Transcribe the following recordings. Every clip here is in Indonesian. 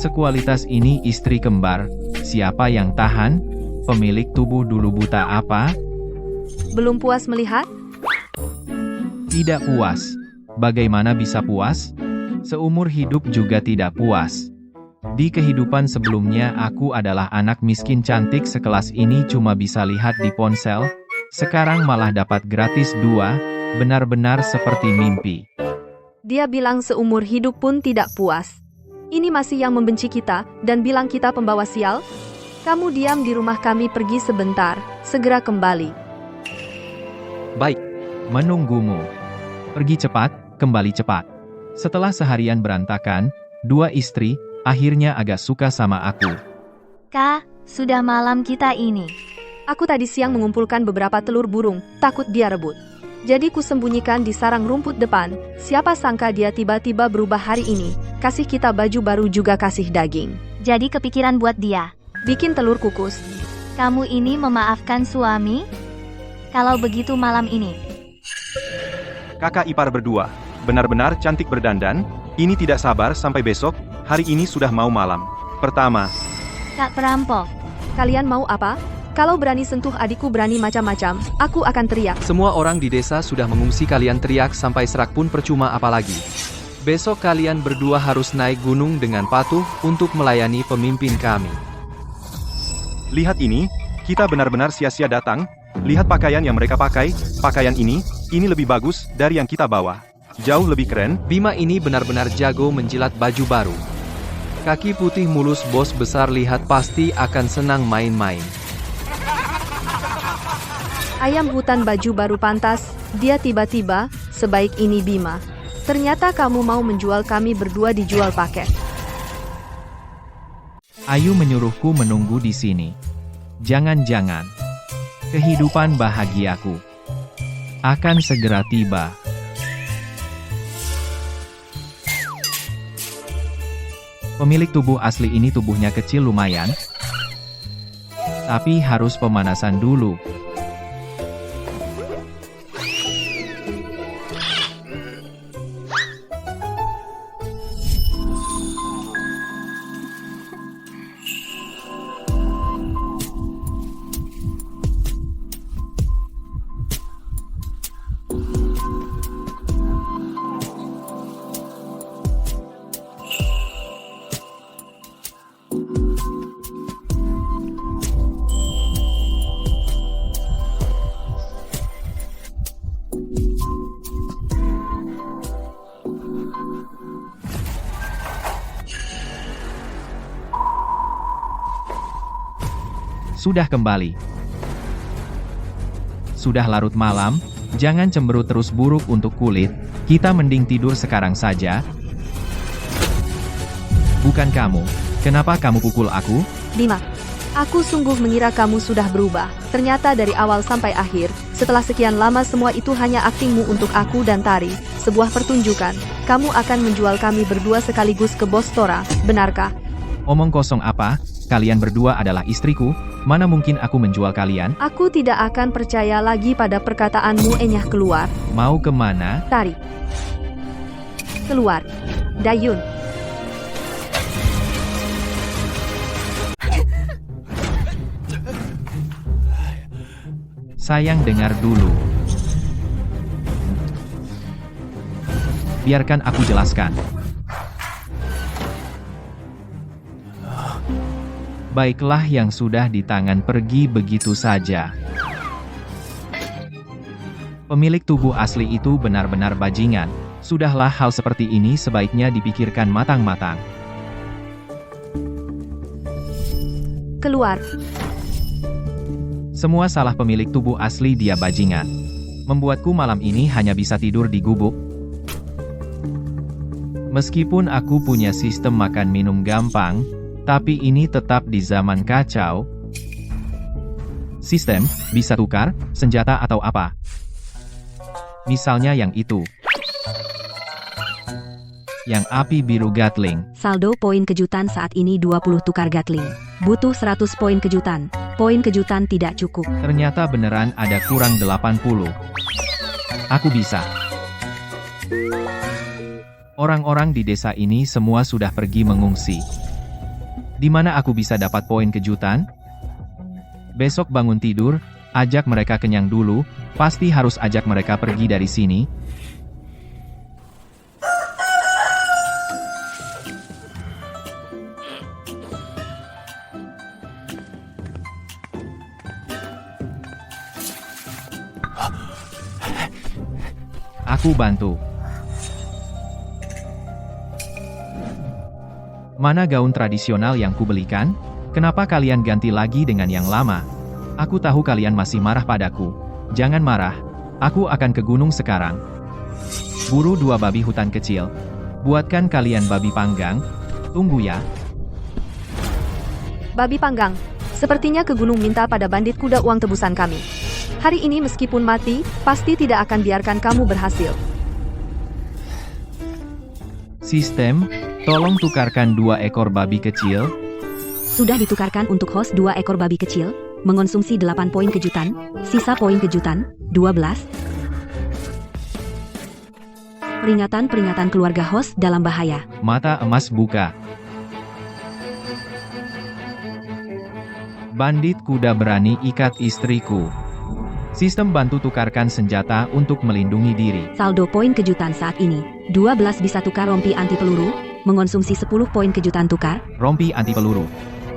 Sekualitas ini istri kembar, siapa yang tahan? Pemilik tubuh dulu buta apa? Belum puas melihat? Tidak puas. Bagaimana bisa puas? Seumur hidup juga tidak puas. Di kehidupan sebelumnya aku adalah anak miskin cantik sekelas ini cuma bisa lihat di ponsel, sekarang malah dapat gratis 2, benar-benar seperti mimpi. Dia bilang seumur hidup pun tidak puas. Ini masih yang membenci kita, dan bilang kita pembawa sial? Kamu diam di rumah kami pergi sebentar, segera kembali. Baik, menunggumu. Pergi cepat, kembali cepat. Setelah seharian berantakan, 2 istri, akhirnya agak suka sama aku. Kak, sudah malam kita ini. Aku tadi siang mengumpulkan beberapa telur burung, takut dia rebut. Jadi kusembunyikan di sarang rumput depan, siapa sangka dia tiba-tiba berubah hari ini, kasih kita baju baru juga kasih daging. Jadi kepikiran buat dia. Bikin telur kukus. Kamu ini memaafkan suami? Kalau begitu malam ini. Kakak ipar berdua, benar-benar cantik berdandan, ini tidak sabar sampai besok, hari ini sudah mau malam. Pertama, Kak perampok. Kalian mau apa? Kalau berani sentuh adikku berani macam-macam, aku akan teriak. Semua orang di desa sudah mengungsi, kalian teriak sampai serak pun percuma apalagi. Besok kalian berdua harus naik gunung dengan patuh untuk melayani pemimpin kami. lihat ini, kita benar-benar sia-sia datang, lihat pakaian yang mereka pakai, pakaian ini lebih bagus dari yang kita bawa. Jauh lebih keren. Bima ini benar-benar jago menjilat baju baru. Kaki putih mulus bos besar lihat pasti akan senang main-main. Ayam hutan baju baru pantas, dia tiba-tiba, sebaik ini Bima. Ternyata kamu mau menjual kami berdua dijual paket. Ayu menyuruhku menunggu di sini. Jangan-jangan. Kehidupan bahagiaku akan segera tiba. Pemilik tubuh asli ini tubuhnya kecil lumayan. Tapi harus pemanasan dulu. Sudah kembali. Sudah larut malam, jangan cemberut terus buruk untuk kulit, kita mending tidur sekarang saja. Bukan kamu, kenapa kamu pukul aku? Bima, aku sungguh mengira kamu sudah berubah. Ternyata dari awal sampai akhir, setelah sekian lama semua itu hanya aktingmu untuk aku dan Tari, sebuah pertunjukan. Kamu akan menjual kami berdua sekaligus ke Bos Tora, benarkah? Omong kosong apa? Kalian berdua adalah istriku, mana mungkin aku menjual kalian? Aku tidak akan percaya lagi pada perkataanmu. Enyah keluar. Mau kemana? Tari. Keluar. Dayun. Sayang dengar dulu. Biarkan aku jelaskan. Baiklah yang sudah di tangan pergi begitu saja. Pemilik tubuh asli itu benar-benar bajingan. Sudahlah hal seperti ini sebaiknya dipikirkan matang-matang. Keluar. Semua salah pemilik tubuh asli, dia bajingan. Membuatku malam ini hanya bisa tidur di gubuk. Meskipun aku punya sistem makan minum gampang, tapi ini tetap di zaman kacau. Sistem, bisa tukar, senjata atau apa. Misalnya yang itu. Yang api biru Gatling. Saldo poin kejutan saat ini 20 tukar Gatling. Butuh 100 poin kejutan. Poin kejutan tidak cukup. Ternyata beneran ada kurang 80. Aku bisa. Orang-orang di desa ini semua sudah pergi mengungsi. Di mana aku bisa dapat poin kejutan? Besok bangun tidur, ajak mereka kenyang dulu, pasti harus ajak mereka pergi dari sini. Aku bantu. Mana gaun tradisional yang kubelikan? Kenapa kalian ganti lagi dengan yang lama? Aku tahu kalian masih marah padaku. Jangan marah. Aku akan ke gunung sekarang. Buru 2 babi hutan kecil. Buatkan kalian babi panggang. Tunggu ya. Babi panggang, sepertinya ke gunung minta pada bandit kuda uang tebusan kami. Hari ini meskipun mati, pasti tidak akan biarkan kamu berhasil. Sistem, tolong tukarkan 2 ekor babi kecil. Sudah ditukarkan untuk host 2 ekor babi kecil, mengonsumsi 8 poin kejutan, sisa poin kejutan, 12. Peringatan keluarga host dalam bahaya. Mata emas buka. Bandit kuda berani ikat istriku. Sistem bantu tukarkan senjata untuk melindungi diri. Saldo poin kejutan saat ini, 12 bisa tukar rompi anti peluru, mengonsumsi 10 poin kejutan tukar. Rompi anti peluru.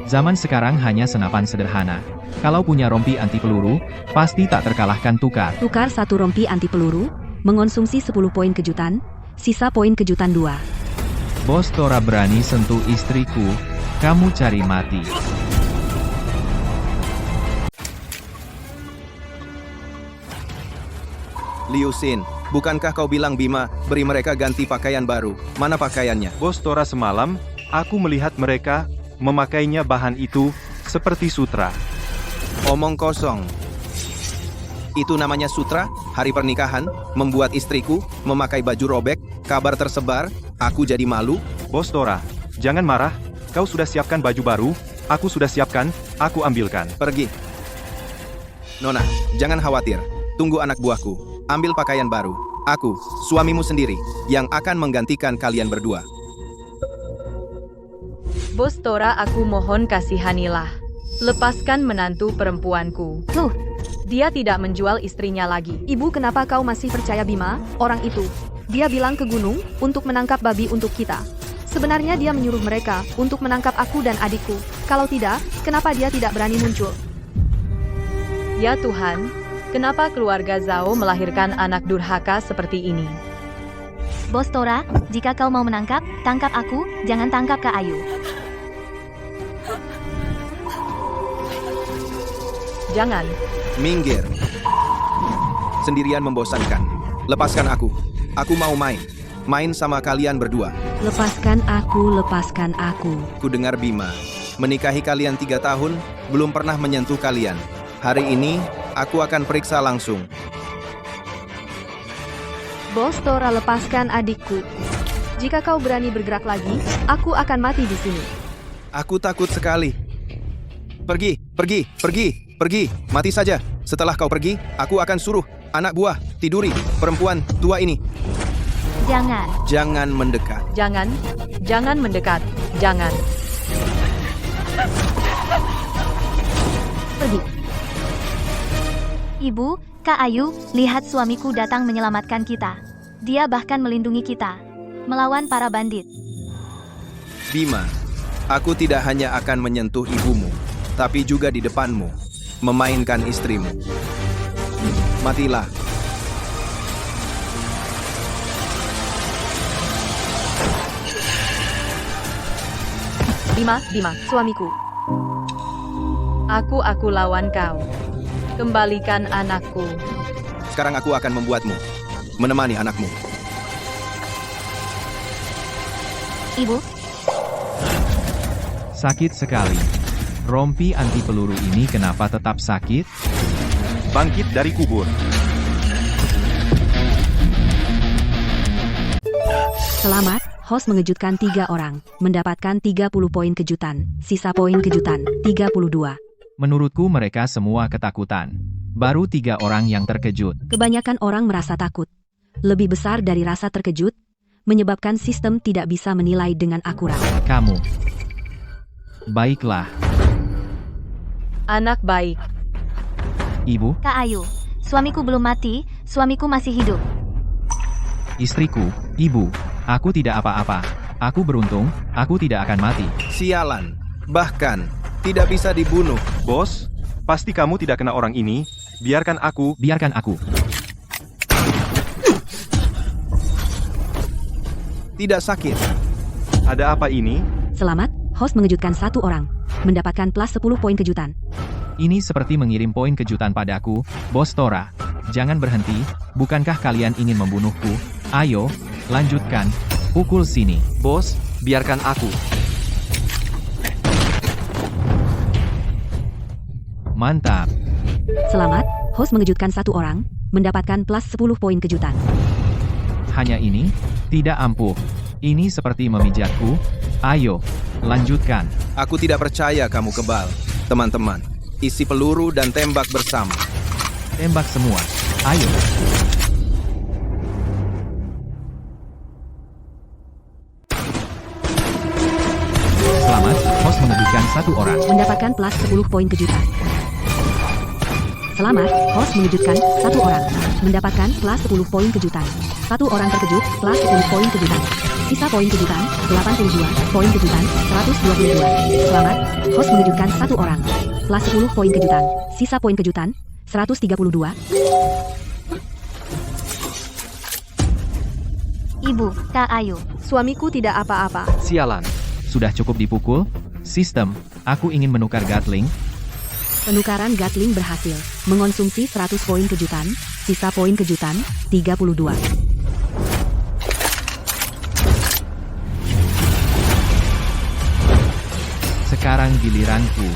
Zaman sekarang hanya senapan sederhana. Kalau punya rompi anti peluru, pasti tak terkalahkan tukar. Tukar 1 rompi anti peluru, mengonsumsi 10 poin kejutan, sisa poin kejutan 2. Bos Tora berani sentuh istriku, kamu cari mati. Liu Xin, bukankah kau bilang Bima, beri mereka ganti pakaian baru? Mana pakaiannya? Bos Tora semalam, aku melihat mereka memakainya bahan itu seperti sutra. Omong kosong. Itu namanya sutra? Hari pernikahan? Membuat istriku memakai baju robek? Kabar tersebar? Aku jadi malu? Bos Tora, jangan marah. Kau sudah siapkan baju baru? Aku sudah siapkan, aku ambilkan. Pergi. Nona, jangan khawatir. Tunggu anak buahku. Ambil pakaian baru. Aku, suamimu sendiri, yang akan menggantikan kalian berdua. Bos Tora, aku mohon kasihanilah. Lepaskan menantu perempuanku. Tuh, Dia tidak menjual istrinya lagi. Ibu, kenapa kau masih percaya Bima, orang itu? Dia bilang ke gunung untuk menangkap babi untuk kita. Sebenarnya dia menyuruh mereka untuk menangkap aku dan adikku. Kalau tidak, kenapa dia tidak berani muncul? Ya Tuhan, kenapa keluarga Zhao melahirkan anak durhaka seperti ini? Bos Tora, jika kau mau menangkap, tangkap aku, jangan tangkap Kak Ayu. Jangan. Minggir. Sendirian membosankan. Lepaskan aku. Aku mau main. Main sama kalian berdua. Lepaskan aku, lepaskan aku. Ku dengar Bima menikahi kalian 3 tahun, belum pernah menyentuh kalian. Hari ini, aku akan periksa langsung. Bos Tora, lepaskan adikku. Jika kau berani bergerak lagi, aku akan mati di sini. Aku takut sekali. Pergi, pergi, pergi, pergi. Mati saja. Setelah kau pergi, aku akan suruh anak buah tiduri perempuan tua ini. Jangan. Jangan mendekat. Jangan. Jangan mendekat. Jangan. Pergi. Ibu, Kak Ayu, lihat suamiku datang menyelamatkan kita. Dia bahkan melindungi kita. Melawan para bandit. Bima, aku tidak hanya akan menyentuh ibumu, tapi juga di depanmu, memainkan istrimu. Matilah. Bima, Suamiku. aku lawan kau. Kembalikan anakku. Sekarang aku akan membuatmu menemani anakmu. Ibu, Sakit sekali. Rompi anti peluru ini kenapa tetap sakit? Bangkit dari kubur. Selamat, host mengejutkan 3 orang, mendapatkan 30 poin kejutan, sisa poin kejutan, 32. Menurutku mereka semua ketakutan. Baru 3 orang yang terkejut. Kebanyakan orang merasa takut. Lebih besar dari rasa terkejut, menyebabkan sistem tidak bisa menilai dengan akurat. Kamu. Baiklah, Anak baik. Ibu, Kak Ayu, suamiku belum mati, suamiku masih hidup. istriku, Ibu, aku tidak apa-apa. Aku beruntung, aku tidak akan mati. Sialan. Bahkan, tidak bisa dibunuh. Bos, pasti kamu tidak kena orang ini. Biarkan aku. Biarkan aku. Tidak sakit. Ada apa ini? Selamat, host mengejutkan satu orang. Mendapatkan plus 10 poin kejutan. Ini seperti mengirim poin kejutan padaku, Bos Tora. Jangan berhenti, bukankah kalian ingin membunuhku? Ayo, lanjutkan. Pukul sini. Bos, biarkan aku. Mantap. Selamat, host mengejutkan satu orang. Mendapatkan plus 10 poin kejutan. Hanya ini? Tidak ampuh. Ini seperti memijatku. Ayo, lanjutkan. Aku tidak percaya kamu kebal. Teman-teman, isi peluru dan tembak bersama. Tembak semua. Ayo. Selamat, host mengejutkan satu orang. Mendapatkan plus 10 poin kejutan. Selamat, host mengejutkan satu orang. Mendapatkan plus 10 poin kejutan. Satu orang terkejut, plus 10 poin kejutan. Sisa poin kejutan, 82, poin kejutan, 122. Selamat, host mengejutkan satu orang. Plus 10 poin kejutan. Sisa poin kejutan, 132. Ibu, Kak Ayu. Suamiku tidak apa-apa. Sialan. Sudah cukup dipukul? Sistem, aku ingin menukar Gatling. Penukaran Gatling berhasil. Mengonsumsi 100 poin kejutan. Sisa poin kejutan, 32. Sekarang giliranku.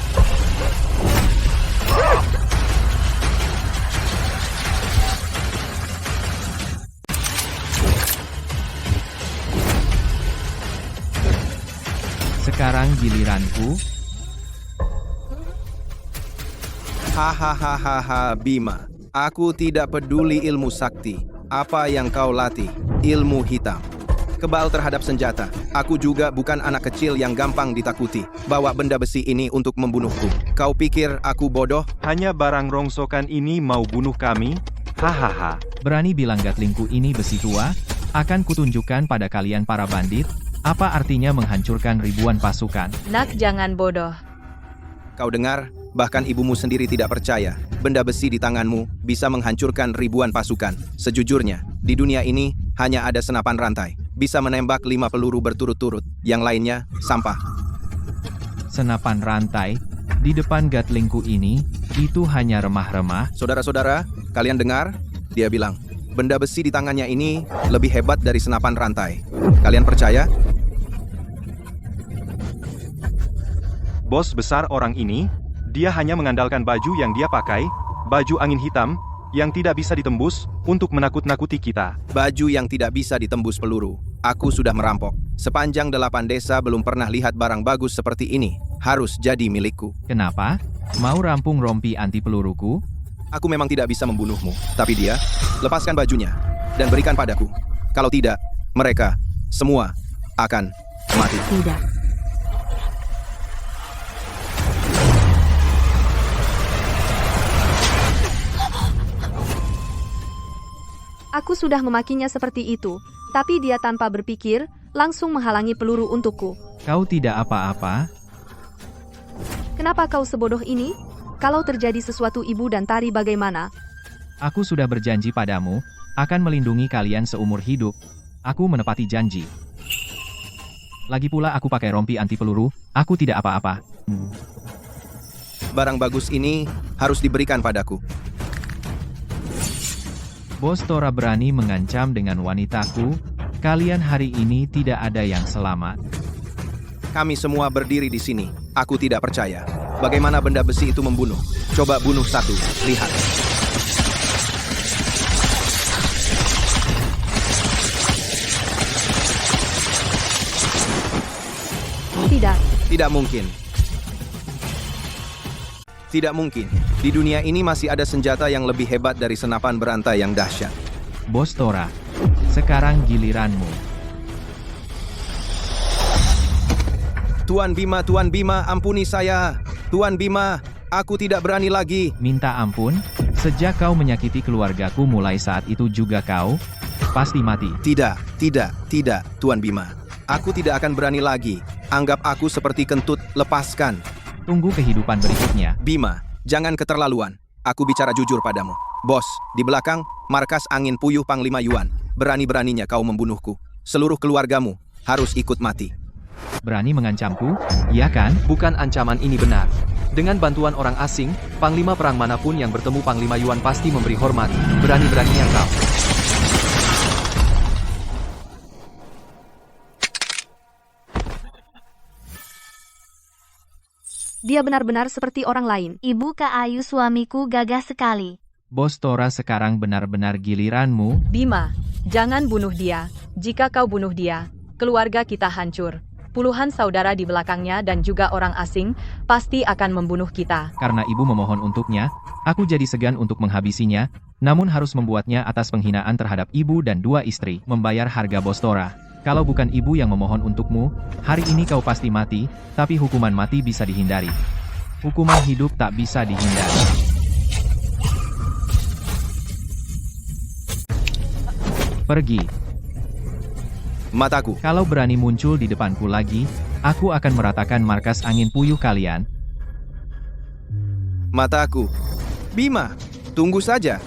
Sekarang giliranku. Hahaha, Bima. Aku tidak peduli ilmu sakti. Apa yang kau latih? Ilmu hitam. Kebal terhadap senjata. Aku juga bukan anak kecil yang gampang ditakuti. Bawa benda besi ini untuk membunuhku. Kau pikir aku bodoh? Hanya barang rongsokan ini mau bunuh kami? Hahaha. Berani bilang Gatlingku ini besi tua? Akan kutunjukkan pada kalian para bandit, apa artinya menghancurkan ribuan pasukan. Nak, jangan bodoh. Kau dengar? Bahkan ibumu sendiri tidak percaya. Benda besi di tanganmu bisa menghancurkan ribuan pasukan. Sejujurnya, di dunia ini hanya ada senapan rantai. Bisa menembak 5 peluru berturut-turut. Yang lainnya, sampah. Senapan rantai, di depan Gatlingku ini, itu hanya remah-remah. Saudara-saudara, kalian dengar? Dia bilang, benda besi di tangannya ini lebih hebat dari senapan rantai. Kalian percaya? Bos besar orang ini, dia hanya mengandalkan baju yang dia pakai, baju angin hitam, yang tidak bisa ditembus, untuk menakut-nakuti kita. Baju yang tidak bisa ditembus peluru. Aku sudah merampok. Sepanjang 8 desa belum pernah lihat barang bagus seperti ini. Harus jadi milikku. Kenapa? Mau rampung rompi anti peluruku? Aku memang tidak bisa membunuhmu. Tapi dia, lepaskan bajunya dan berikan padaku. Kalau tidak, mereka semua akan mati. Tidak. Aku sudah memakinya seperti itu, tapi dia tanpa berpikir, langsung menghalangi peluru untukku. Kau tidak apa-apa? Kenapa kau sebodoh ini? Kalau terjadi sesuatu ibu dan Tari bagaimana? Aku sudah berjanji padamu, akan melindungi kalian seumur hidup. Aku menepati janji. Lagi pula aku pakai rompi anti peluru, aku tidak apa-apa. Barang bagus ini harus diberikan padaku. Bos Tora berani mengancam dengan wanitaku, kalian hari ini tidak ada yang selamat. Kami semua berdiri di sini. Aku tidak percaya. Bagaimana benda besi itu membunuh? Coba bunuh satu. Lihat. Tidak. Tidak mungkin. Tidak mungkin. Di dunia ini masih ada senjata yang lebih hebat dari senapan berantai yang dahsyat. Bos Tora, sekarang giliranmu. Tuan Bima, ampuni saya. Tuan Bima, aku tidak berani lagi. Minta ampun? Sejak kau menyakiti keluargaku mulai saat itu juga kau pasti mati. Tidak, Tuan Bima. Aku tidak akan berani lagi. Anggap aku seperti kentut, lepaskan. Tunggu kehidupan berikutnya. Bima, jangan keterlaluan. Aku bicara jujur padamu. Bos, di belakang, markas angin puyuh Panglima Yuan. Berani-beraninya kau membunuhku. Seluruh keluargamu harus ikut mati. Berani mengancamku? Iya kan? Bukan ancaman ini benar. Dengan bantuan orang asing, panglima perang manapun yang bertemu Panglima Yuan pasti memberi hormat. Berani-beraninya kau. Dia benar-benar seperti orang lain. Ibu Kak Ayu suamiku gagah sekali. Bos Tora sekarang benar-benar giliranmu. Bima, jangan bunuh dia. Jika kau bunuh dia, keluarga kita hancur. Puluhan saudara di belakangnya dan juga orang asing pasti akan membunuh kita. Karena ibu memohon untuknya, aku jadi segan untuk menghabisinya, namun harus membuatnya atas penghinaan terhadap ibu dan 2 istri, membayar harga Bos Tora. Kalau bukan ibu yang memohon untukmu, hari ini kau pasti mati, tapi hukuman mati bisa dihindari. Hukuman hidup tak bisa dihindari. Pergi. Mataku. Kalau berani muncul di depanku lagi, aku akan meratakan markas angin puyuh kalian. Mataku. Bima, tunggu saja.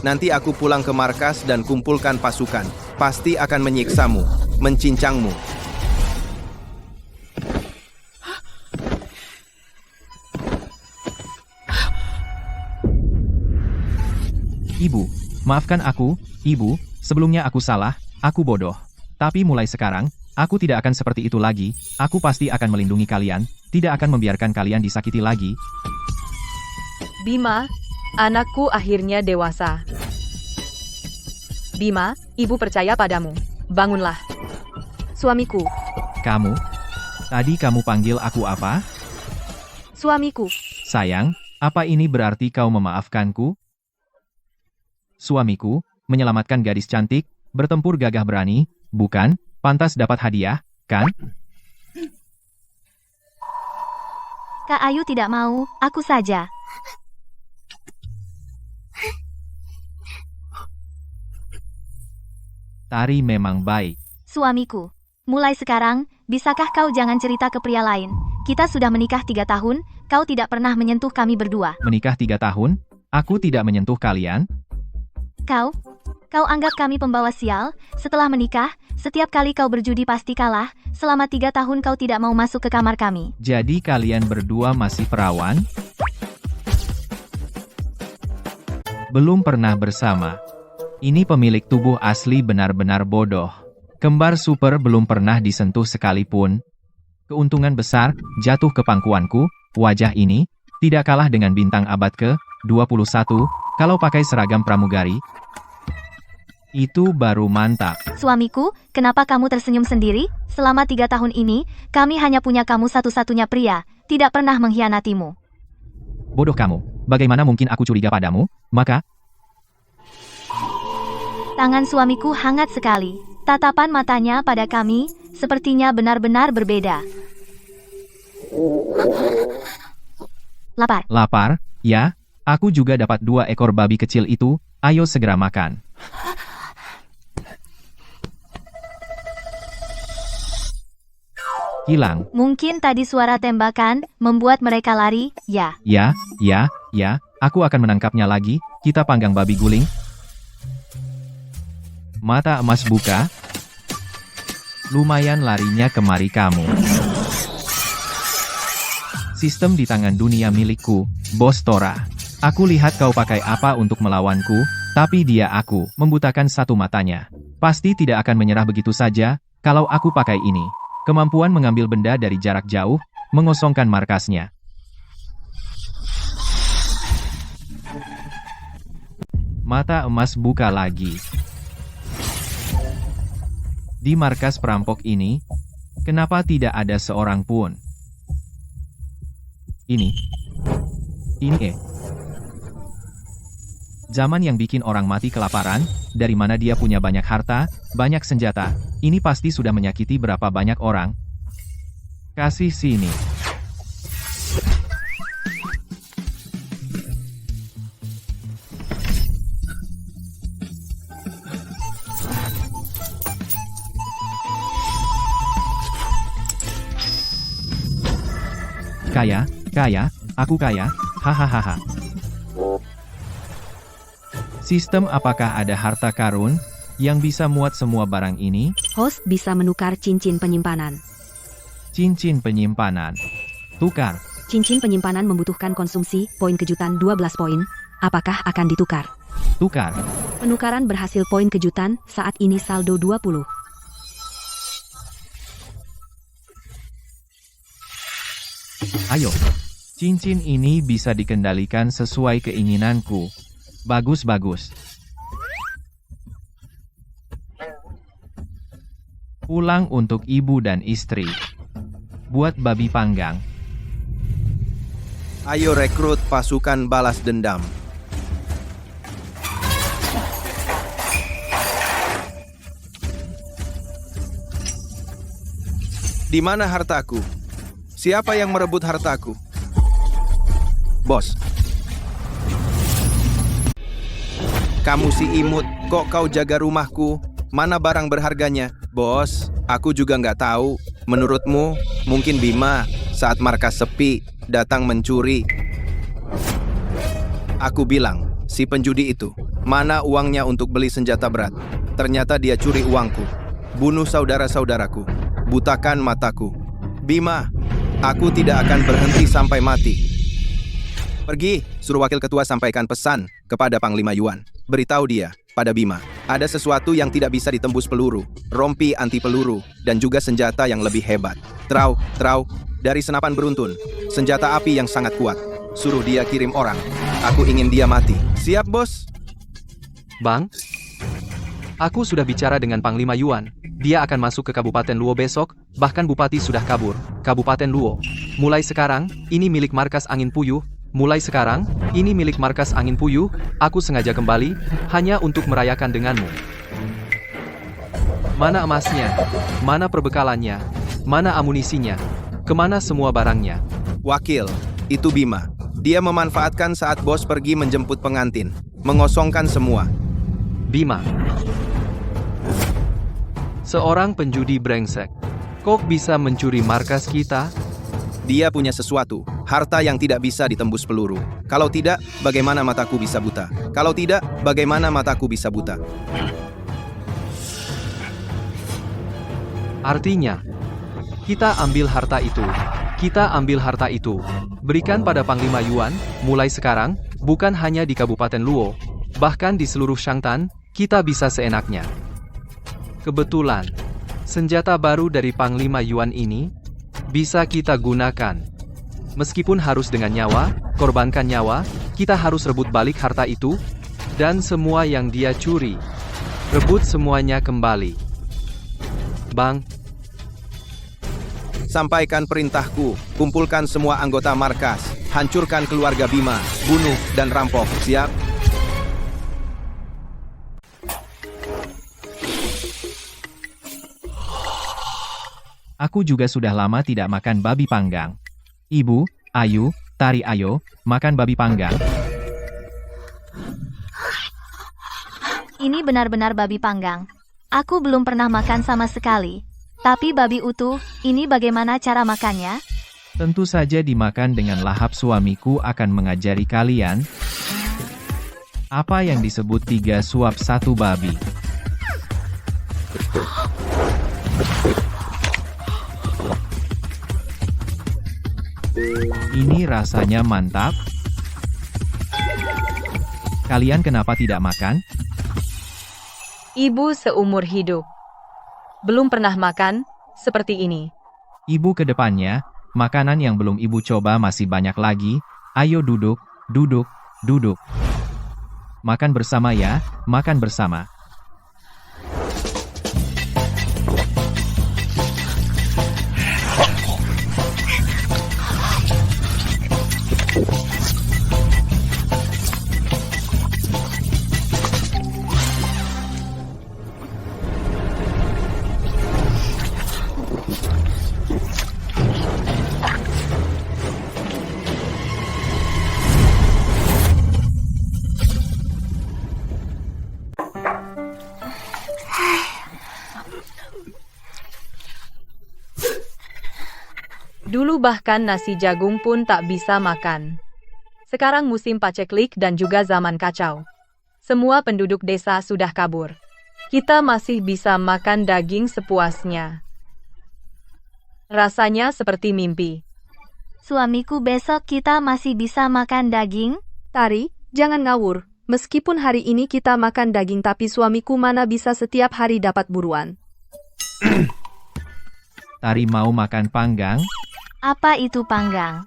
Nanti aku pulang ke markas dan kumpulkan pasukan. Pasti akan menyiksamu, mencincangmu. Ibu, maafkan aku, Ibu, sebelumnya aku salah, aku bodoh. Tapi mulai sekarang, aku tidak akan seperti itu lagi, aku pasti akan melindungi kalian, tidak akan membiarkan kalian disakiti lagi. Bima, anakku akhirnya dewasa. Bima, ibu percaya padamu. Bangunlah. Suamiku. Kamu? Tadi kamu panggil aku apa? Suamiku. Sayang, apa ini berarti kau memaafkanku? Suamiku, menyelamatkan gadis cantik, bertempur gagah berani, bukan, pantas dapat hadiah, kan? Kak Ayu tidak mau, aku saja. Tari memang baik. Suamiku, mulai sekarang, bisakah kau jangan cerita ke pria lain? Kita sudah menikah 3 tahun, kau tidak pernah menyentuh kami berdua. Menikah 3 tahun? Aku tidak menyentuh kalian? Kau anggap kami pembawa sial? Setelah menikah, setiap kali kau berjudi pasti kalah. Selama 3 tahun kau tidak mau masuk ke kamar kami. Jadi kalian berdua masih perawan? Belum pernah bersama. Ini pemilik tubuh asli benar-benar bodoh. Kembar super belum pernah disentuh sekalipun. Keuntungan besar, jatuh ke pangkuanku, wajah ini, tidak kalah dengan bintang abad ke-21, kalau pakai seragam pramugari. Itu baru mantap. Suamiku, kenapa kamu tersenyum sendiri? Selama 3 tahun ini, kami hanya punya kamu satu-satunya pria, tidak pernah mengkhianatimu. Bodoh kamu, bagaimana mungkin aku curiga padamu? Maka, tangan suamiku hangat sekali. Tatapan matanya pada kami, sepertinya benar-benar berbeda. Lapar. lapar, ya? Aku juga dapat 2 ekor babi kecil itu, ayo segera makan. Hilang. Mungkin tadi suara tembakan membuat mereka lari, ya. Ya, aku akan menangkapnya lagi, kita panggang babi guling. Mata emas buka. Lumayan larinya kemari kamu. Sistem di tangan dunia milikku, Bos Tora. Aku lihat kau pakai apa untuk melawanku, tapi dia aku, membutakan satu matanya. Pasti tidak akan menyerah begitu saja, kalau aku pakai ini. Kemampuan mengambil benda dari jarak jauh, mengosongkan markasnya. Mata emas buka lagi. Di markas perampok ini, kenapa tidak ada seorang pun? Ini. Zaman yang bikin orang mati kelaparan, dari mana dia punya banyak harta, banyak senjata, ini pasti sudah menyakiti berapa banyak orang. Kasih sini. Kaya, aku kaya, hahaha. Sistem apakah ada harta karun yang bisa muat semua barang ini? Host bisa menukar cincin penyimpanan. Cincin penyimpanan. Tukar. Cincin penyimpanan membutuhkan konsumsi, poin kejutan 12 poin. Apakah akan ditukar? Tukar. Penukaran berhasil, poin kejutan, saat ini saldo 20. Ayo. Cincin ini bisa dikendalikan sesuai keinginanku. Bagus. Pulang untuk ibu dan istri. Buat babi panggang. Ayo rekrut pasukan balas dendam. Di mana hartaku? Siapa yang merebut hartaku? Bos. Kamu si imut, kok kau jaga rumahku? Mana barang berharganya? Bos, aku juga nggak tahu. Menurutmu, mungkin Bima saat markas sepi datang mencuri. Aku bilang, si penjudi itu, mana uangnya untuk beli senjata berat? Ternyata dia curi uangku. Bunuh saudara-saudaraku. Butakan mataku. Bima, aku tidak akan berhenti sampai mati. Pergi, suruh wakil ketua sampaikan pesan kepada Panglima Yuan. Beritahu dia, pada Bima, ada sesuatu yang tidak bisa ditembus peluru, rompi anti peluru, dan juga senjata yang lebih hebat. Trau, dari senapan beruntun, senjata api yang sangat kuat. Suruh dia kirim orang. Aku ingin dia mati. Siap, bos? Bang, aku sudah bicara dengan Panglima Yuan. Dia akan masuk ke Kabupaten Luo besok, bahkan Bupati sudah kabur. Kabupaten Luo. Mulai sekarang, ini milik markas Angin Puyuh. Aku sengaja kembali, hanya untuk merayakan denganmu. Mana emasnya? Mana perbekalannya? Mana amunisinya? Kemana semua barangnya? Wakil, itu Bima. Dia memanfaatkan saat bos pergi menjemput pengantin. Mengosongkan semua. Bima. Seorang penjudi brengsek. Kok bisa mencuri markas kita? Dia punya sesuatu, harta yang tidak bisa ditembus peluru. Kalau tidak, bagaimana mataku bisa buta? Artinya, kita ambil harta itu. Berikan pada Panglima Yuan, mulai sekarang, bukan hanya di Kabupaten Luo, bahkan di seluruh Shangtan, kita bisa seenaknya. Kebetulan, senjata baru dari Panglima Yuan ini bisa kita gunakan. Meskipun harus dengan nyawa, korbankan nyawa, kita harus rebut balik harta itu, dan semua yang dia curi. Rebut semuanya kembali. Bang, sampaikan perintahku, kumpulkan semua anggota markas, hancurkan keluarga Bima, bunuh dan rampok. Siap? Aku juga sudah lama tidak makan babi panggang. Ibu, Ayu, Tari ayo, makan babi panggang. Ini benar-benar babi panggang. Aku belum pernah makan sama sekali. Tapi babi utuh, ini bagaimana cara makannya? Tentu saja dimakan dengan lahap. Suamiku akan mengajari kalian apa yang disebut 3 suap 1 babi. Ini rasanya mantap. Kalian kenapa tidak makan? Ibu seumur hidup belum pernah makan seperti ini. Ibu ke depannya, makanan yang belum ibu coba masih banyak lagi. Ayo duduk. Makan bersama ya, makan bersama. Itu bahkan nasi jagung pun tak bisa makan. Sekarang musim paceklik dan juga zaman kacau. Semua penduduk desa sudah kabur. Kita masih bisa makan daging sepuasnya. Rasanya seperti mimpi. Suamiku, besok kita masih bisa makan daging? Tari, jangan ngawur. Meskipun hari ini kita makan daging tapi suamiku mana bisa setiap hari dapat buruan. Tari mau makan panggang? Apa itu panggang?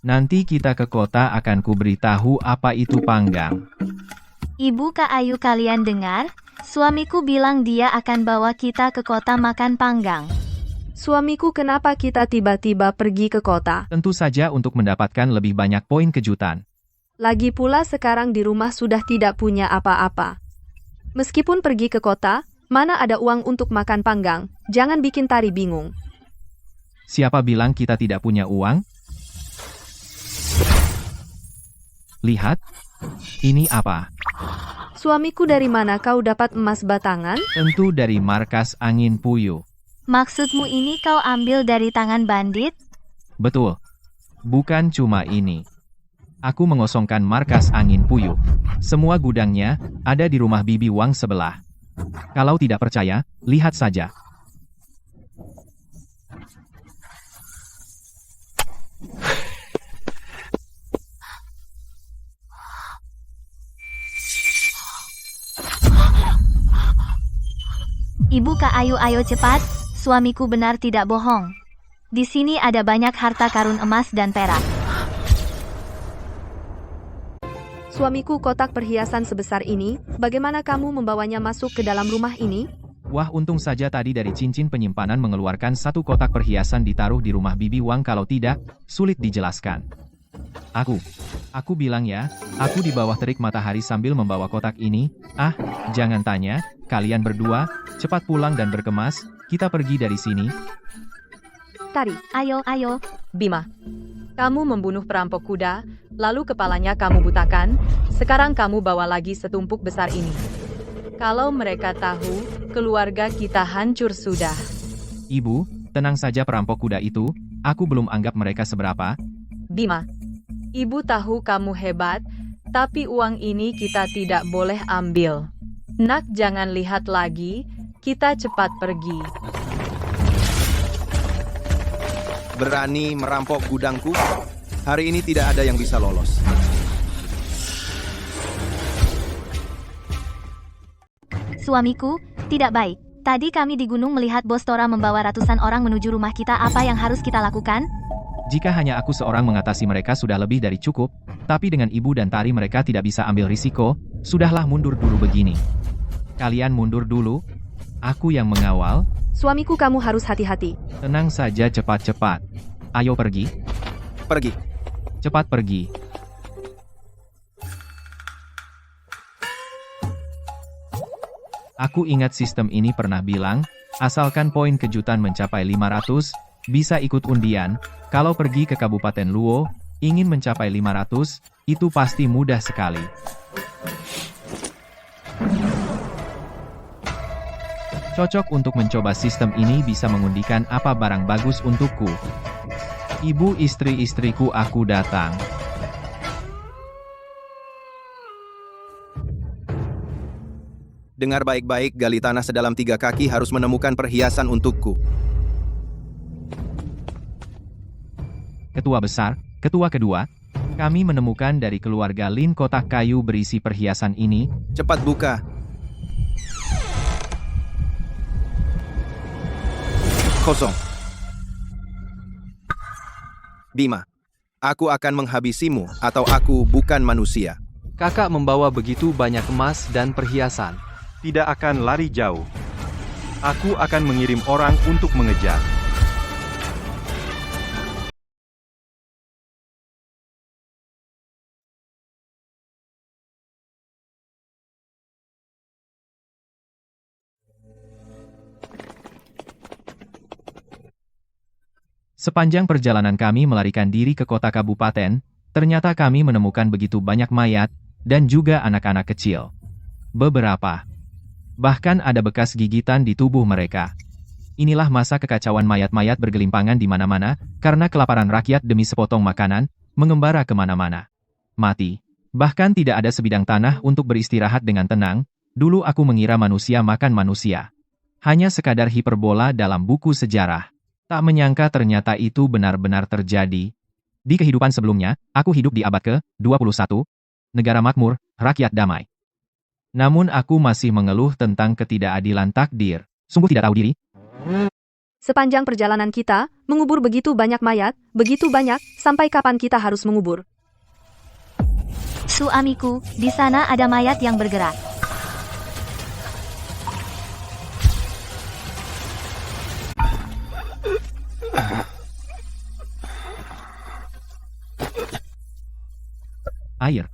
Nanti kita ke kota akan kuberitahu apa itu panggang. Ibu Kak Ayu, kalian dengar? Suamiku bilang dia akan bawa kita ke kota makan panggang. Suamiku, kenapa kita tiba-tiba pergi ke kota? Tentu saja untuk mendapatkan lebih banyak poin kejutan. Lagi pula sekarang di rumah sudah tidak punya apa-apa. Meskipun pergi ke kota, mana ada uang untuk makan panggang? Jangan bikin Tari bingung. Siapa bilang kita tidak punya uang? Lihat, ini apa? Suamiku, dari mana kau dapat emas batangan? Tentu dari markas angin puyuh. Maksudmu ini kau ambil dari tangan bandit? Betul. Bukan cuma ini. Aku mengosongkan markas angin puyuh. Semua gudangnya ada di rumah Bibi Wang sebelah. Kalau tidak percaya, lihat saja. Ibu Kak Ayu, ayo cepat. Suamiku benar tidak bohong. Di sini ada banyak harta karun emas dan perak. Suamiku, kotak perhiasan sebesar ini, bagaimana kamu membawanya masuk ke dalam rumah ini? Wah, untung saja tadi dari cincin penyimpanan mengeluarkan satu kotak perhiasan ditaruh di rumah Bibi Wang, kalau tidak, sulit dijelaskan. Aku bilang ya, aku di bawah terik matahari sambil membawa kotak ini. Ah, jangan tanya, kalian berdua, cepat pulang dan berkemas, kita pergi dari sini. Tari, Ayo, ayo. Bima, kamu membunuh perampok kuda, lalu kepalanya kamu butakan, sekarang kamu bawa lagi setumpuk besar ini. Kalau mereka tahu, keluarga kita hancur sudah. Ibu, tenang saja, perampok kuda itu, aku belum anggap mereka seberapa. Bima, ibu tahu kamu hebat, tapi uang ini kita tidak boleh ambil. Nak, jangan lihat lagi, kita cepat pergi. Berani merampok gudangku? Hari ini tidak ada yang bisa lolos. Suamiku, tidak baik. Tadi kami di gunung melihat Bos Tora membawa ratusan orang menuju rumah kita. Apa yang harus kita lakukan? Jika hanya aku seorang mengatasi mereka sudah lebih dari cukup, tapi dengan ibu dan Tari mereka tidak bisa ambil risiko, sudahlah mundur dulu begini. Kalian mundur dulu, aku yang mengawal. suamiku, kamu harus hati-hati. Tenang saja, cepat-cepat. Ayo pergi. Pergi. Cepat pergi. Aku ingat sistem ini pernah bilang, asalkan poin kejutan mencapai 500, bisa ikut undian. Kalau pergi ke Kabupaten Luo, ingin mencapai 500, itu pasti mudah sekali. Cocok untuk mencoba sistem ini, bisa mengundikan apa barang bagus untukku. Ibu, istri-istriku, aku datang. Dengar baik-baik, gali tanah sedalam 3 kaki harus menemukan perhiasan untukku. Ketua besar, ketua kedua, kami menemukan dari keluarga Lin kotak kayu berisi perhiasan ini. Cepat buka. Kosong. Bima, aku akan menghabisimu atau aku bukan manusia. Kakak membawa begitu banyak emas dan perhiasan. Tidak akan lari jauh. Aku akan mengirim orang untuk mengejar. Sepanjang perjalanan kami melarikan diri ke kota kabupaten, ternyata kami menemukan begitu banyak mayat, dan juga anak-anak kecil. Beberapa. Bahkan ada bekas gigitan di tubuh mereka. Inilah masa kekacauan, mayat-mayat bergelimpangan di mana-mana, karena kelaparan rakyat demi sepotong makanan, mengembara kemana-mana. Mati. Bahkan tidak ada sebidang tanah untuk beristirahat dengan tenang. Dulu aku mengira manusia makan manusia. Hanya sekadar hiperbola dalam buku sejarah. Tak menyangka ternyata itu benar-benar terjadi. Di kehidupan sebelumnya, aku hidup di abad ke-21. Negara makmur, rakyat damai. Namun aku masih mengeluh tentang ketidakadilan takdir. Sungguh tidak tahu diri. Sepanjang perjalanan kita, mengubur begitu banyak mayat, begitu banyak, sampai kapan kita harus mengubur? Suamiku, di sana ada mayat yang bergerak. Air.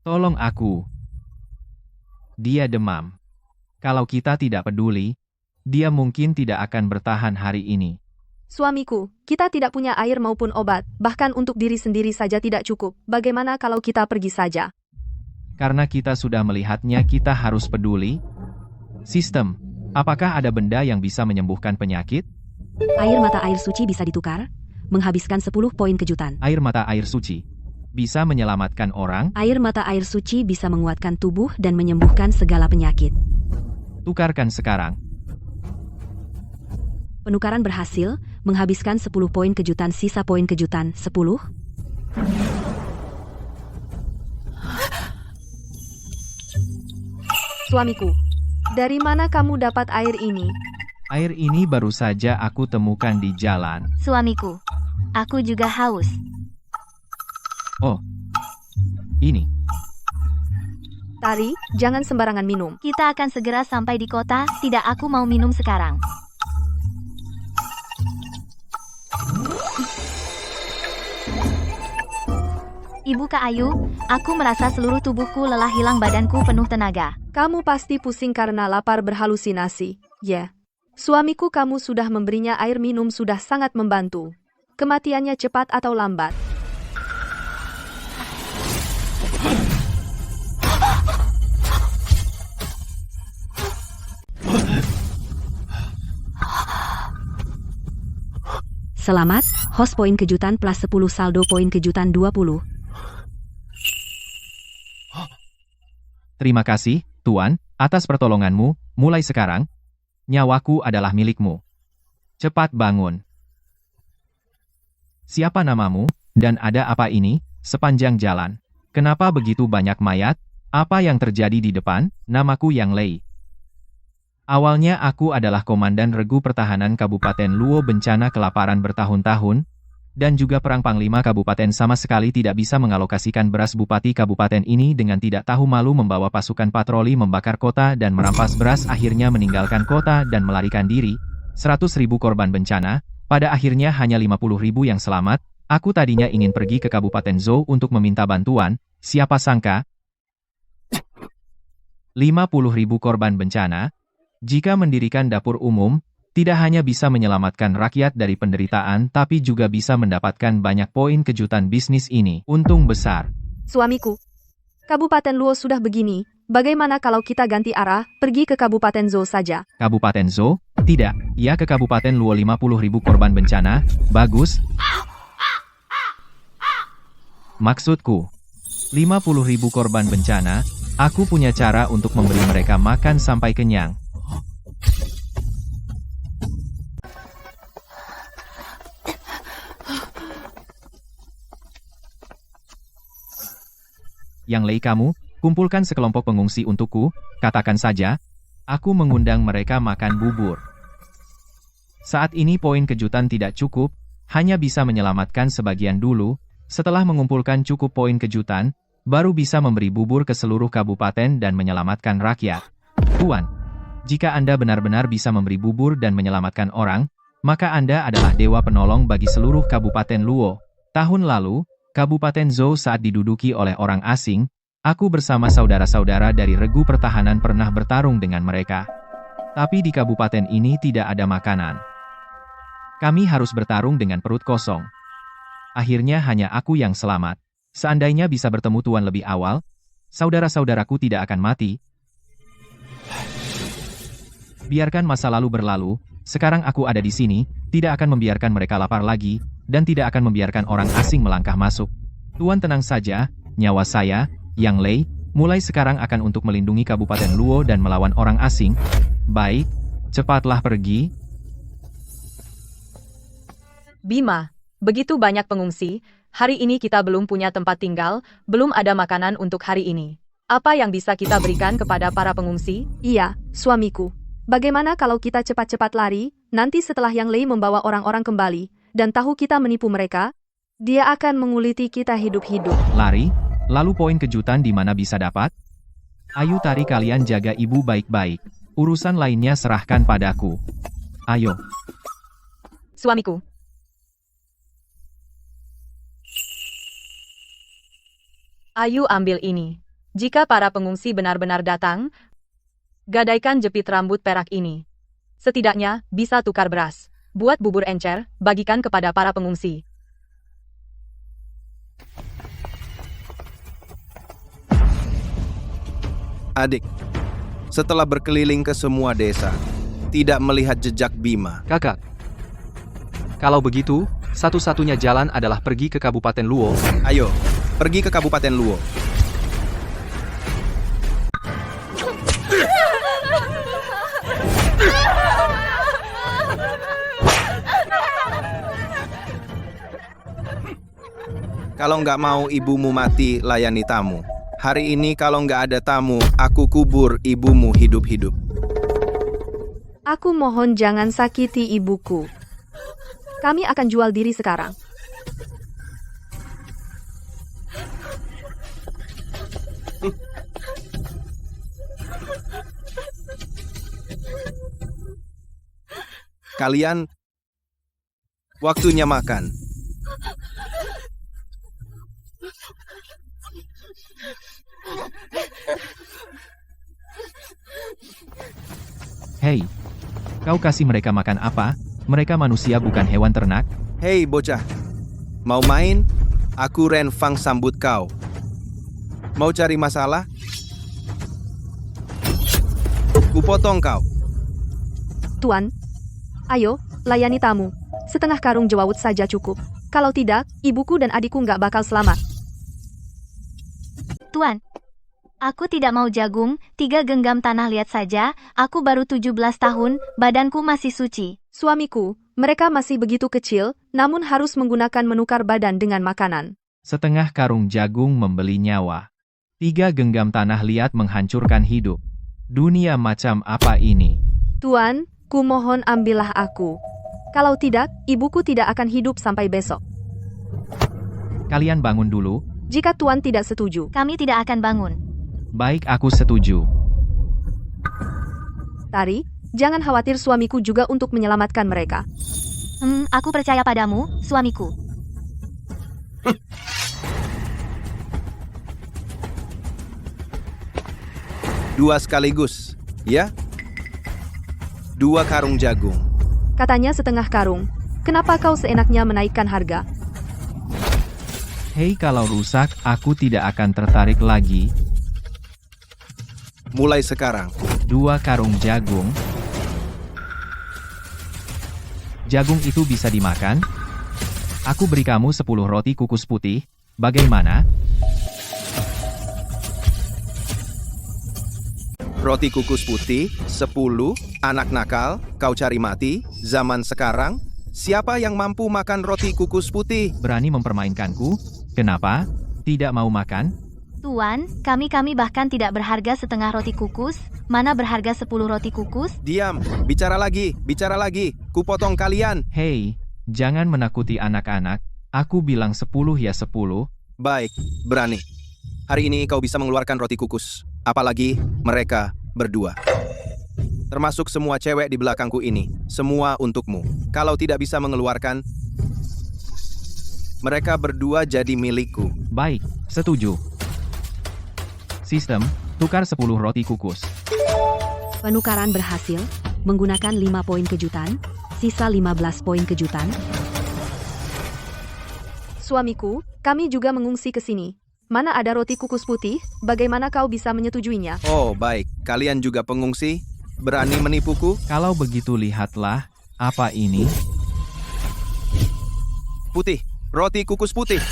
Tolong aku. Dia demam. Kalau kita tidak peduli, dia mungkin tidak akan bertahan hari ini. Suamiku, kita tidak punya air maupun obat, bahkan untuk diri sendiri saja tidak cukup. Bagaimana kalau kita pergi saja? Karena kita sudah melihatnya, kita harus peduli. Sistem. Apakah ada benda yang bisa menyembuhkan penyakit? Air mata air suci bisa ditukar, menghabiskan 10 poin kejutan. Air mata air suci. Bisa menyelamatkan orang? Air mata air suci bisa menguatkan tubuh dan menyembuhkan segala penyakit. Tukarkan sekarang. Penukaran berhasil, menghabiskan 10 poin kejutan, sisa poin kejutan 10. Suamiku, dari mana kamu dapat air ini? Air ini baru saja aku temukan di jalan. Suamiku, aku juga haus. Oh, ini. Tari, jangan sembarangan minum. Kita akan segera sampai di kota, tidak, aku mau minum sekarang. Ibu Kak Ayu, aku merasa seluruh tubuhku lelah, hilang, badanku penuh tenaga. Kamu pasti pusing karena lapar berhalusinasi. Ya. Suamiku, kamu sudah memberinya air minum, sudah sangat membantu. Kematiannya cepat atau lambat. Selamat, host poin kejutan plus 10, saldo poin kejutan 20. Terima kasih, Tuan, atas pertolonganmu. Mulai sekarang, nyawaku adalah milikmu. Cepat bangun. Siapa namamu, dan ada apa ini, sepanjang jalan? Kenapa begitu banyak mayat? Apa yang terjadi di depan? Namaku Yang Lei. Awalnya aku adalah Komandan Regu Pertahanan Kabupaten Luo. Bencana kelaparan bertahun-tahun, dan juga perang Panglima Kabupaten sama sekali tidak bisa mengalokasikan beras. Bupati kabupaten ini dengan tidak tahu malu membawa pasukan patroli membakar kota dan merampas beras, akhirnya meninggalkan kota dan melarikan diri. 100.000 korban bencana, pada akhirnya hanya 50.000 yang selamat. Aku tadinya ingin pergi ke Kabupaten Zhou untuk meminta bantuan, siapa sangka 50.000 korban bencana. Jika mendirikan dapur umum, tidak hanya bisa menyelamatkan rakyat dari penderitaan, tapi juga bisa mendapatkan banyak poin kejutan. Bisnis ini untung besar. Suamiku, Kabupaten Luo sudah begini, bagaimana kalau kita ganti arah, pergi ke Kabupaten Zhou saja? Kabupaten Zhou? Tidak, ya ke Kabupaten Luo. 50.000 korban bencana, bagus. Maksudku, 50.000 korban bencana, aku punya cara untuk memberi mereka makan sampai kenyang. Yang Lei, kamu, kumpulkan sekelompok pengungsi untukku, katakan saja, aku mengundang mereka makan bubur. Saat ini poin kejutan tidak cukup, hanya bisa menyelamatkan sebagian dulu. Setelah mengumpulkan cukup poin kejutan, baru bisa memberi bubur ke seluruh kabupaten dan menyelamatkan rakyat. Tuan, jika Anda benar-benar bisa memberi bubur dan menyelamatkan orang, maka Anda adalah dewa penolong bagi seluruh Kabupaten Luo. Tahun lalu, Kabupaten Zhou saat diduduki oleh orang asing, aku bersama saudara-saudara dari Regu Pertahanan pernah bertarung dengan mereka. Tapi di kabupaten ini tidak ada makanan. Kami harus bertarung dengan perut kosong. Akhirnya hanya aku yang selamat. Seandainya bisa bertemu Tuan lebih awal, saudara-saudaraku tidak akan mati. Biarkan masa lalu berlalu, Sekarang aku ada di sini, tidak akan membiarkan mereka lapar lagi, dan tidak akan membiarkan orang asing melangkah masuk. Tuan tenang saja, nyawa saya, Yang Lei, mulai sekarang akan untuk melindungi Kabupaten Luo dan melawan orang asing. Baik, cepatlah pergi. Bima, begitu banyak pengungsi, hari ini kita belum punya tempat tinggal, belum ada makanan untuk hari ini. Apa yang bisa kita berikan kepada para pengungsi? Iya, suamiku. Bagaimana kalau kita cepat-cepat lari, nanti setelah Yang Lei membawa orang-orang kembali, dan tahu kita menipu mereka, dia akan menguliti kita hidup-hidup. Lari, lalu poin kejutan di mana bisa dapat? Ayo Tari, kalian jaga ibu baik-baik. Urusan lainnya serahkan padaku. Ayo. Suamiku. Ayo ambil ini. Jika para pengungsi benar-benar datang, gadaikan jepit rambut perak ini. Setidaknya, bisa tukar beras. Buat bubur encer, bagikan kepada para pengungsi. Adik, setelah berkeliling ke semua desa, tidak melihat jejak Bima. Kakak. Kalau begitu, satu-satunya jalan adalah pergi ke Kabupaten Luo. Ayo, pergi ke Kabupaten Luo. Kalau nggak mau ibumu mati, layani tamu. Hari ini kalau nggak ada tamu, aku kubur ibumu hidup-hidup. Aku mohon jangan sakiti ibuku. Kami akan jual diri sekarang. Kalian, waktunya makan. Hei, kau kasih mereka makan apa? Mereka manusia bukan hewan ternak. Hei bocah, mau main? Aku Ren Fang sambut kau. Mau cari masalah? Kupotong kau. Tuan, ayo, layani tamu. Setengah karung jewawut saja cukup. Kalau tidak, ibuku dan adikku nggak bakal selamat. Tuan, aku tidak mau jagung, 3 genggam tanah, lihat saja, aku baru 17 tahun, badanku masih suci. Suamiku, mereka masih begitu kecil, namun harus menggunakan menukar badan dengan makanan. Setengah karung jagung membeli nyawa. 3 genggam tanah liat menghancurkan hidup. Dunia macam apa ini? Tuan, kumohon ambillah aku. Kalau tidak, ibuku tidak akan hidup sampai besok. Kalian bangun dulu. Jika Tuan tidak setuju, Kami tidak akan bangun. Baik, aku setuju. Tari, jangan khawatir, suamiku juga untuk menyelamatkan mereka. Aku percaya padamu, suamiku. Dua sekaligus, ya? 2 karung jagung. Katanya setengah karung. Kenapa kau seenaknya menaikkan harga? Hei, kalau rusak, aku tidak akan tertarik lagi. Mulai sekarang. 2 karung jagung. Jagung itu bisa dimakan? Aku beri kamu 10 roti kukus putih. Bagaimana? Roti kukus putih, 10, anak nakal, kau cari mati, zaman sekarang. Siapa yang mampu makan roti kukus putih? Berani mempermainkanku? Kenapa? Tidak mau makan? Tuan, kami bahkan tidak berharga setengah roti kukus. Mana berharga 10 roti kukus? Diam, bicara lagi, kupotong kalian. Hei, jangan menakuti anak-anak. Aku bilang 10 ya 10. Baik, berani. Hari ini kau bisa mengeluarkan roti kukus. Apalagi mereka berdua. Termasuk semua cewek di belakangku ini. Semua untukmu. Kalau tidak bisa mengeluarkan, mereka berdua jadi milikku. Baik, setuju. Sistem, tukar 10 roti kukus. Penukaran berhasil, menggunakan 5 poin kejutan, sisa 15 poin kejutan. Suamiku, kami juga mengungsi ke sini. Mana ada roti kukus putih? Bagaimana kau bisa menyetujuinya? Oh, baik. Kalian juga pengungsi? Berani menipuku? Kalau begitu lihatlah, Apa ini? Putih, roti kukus putih.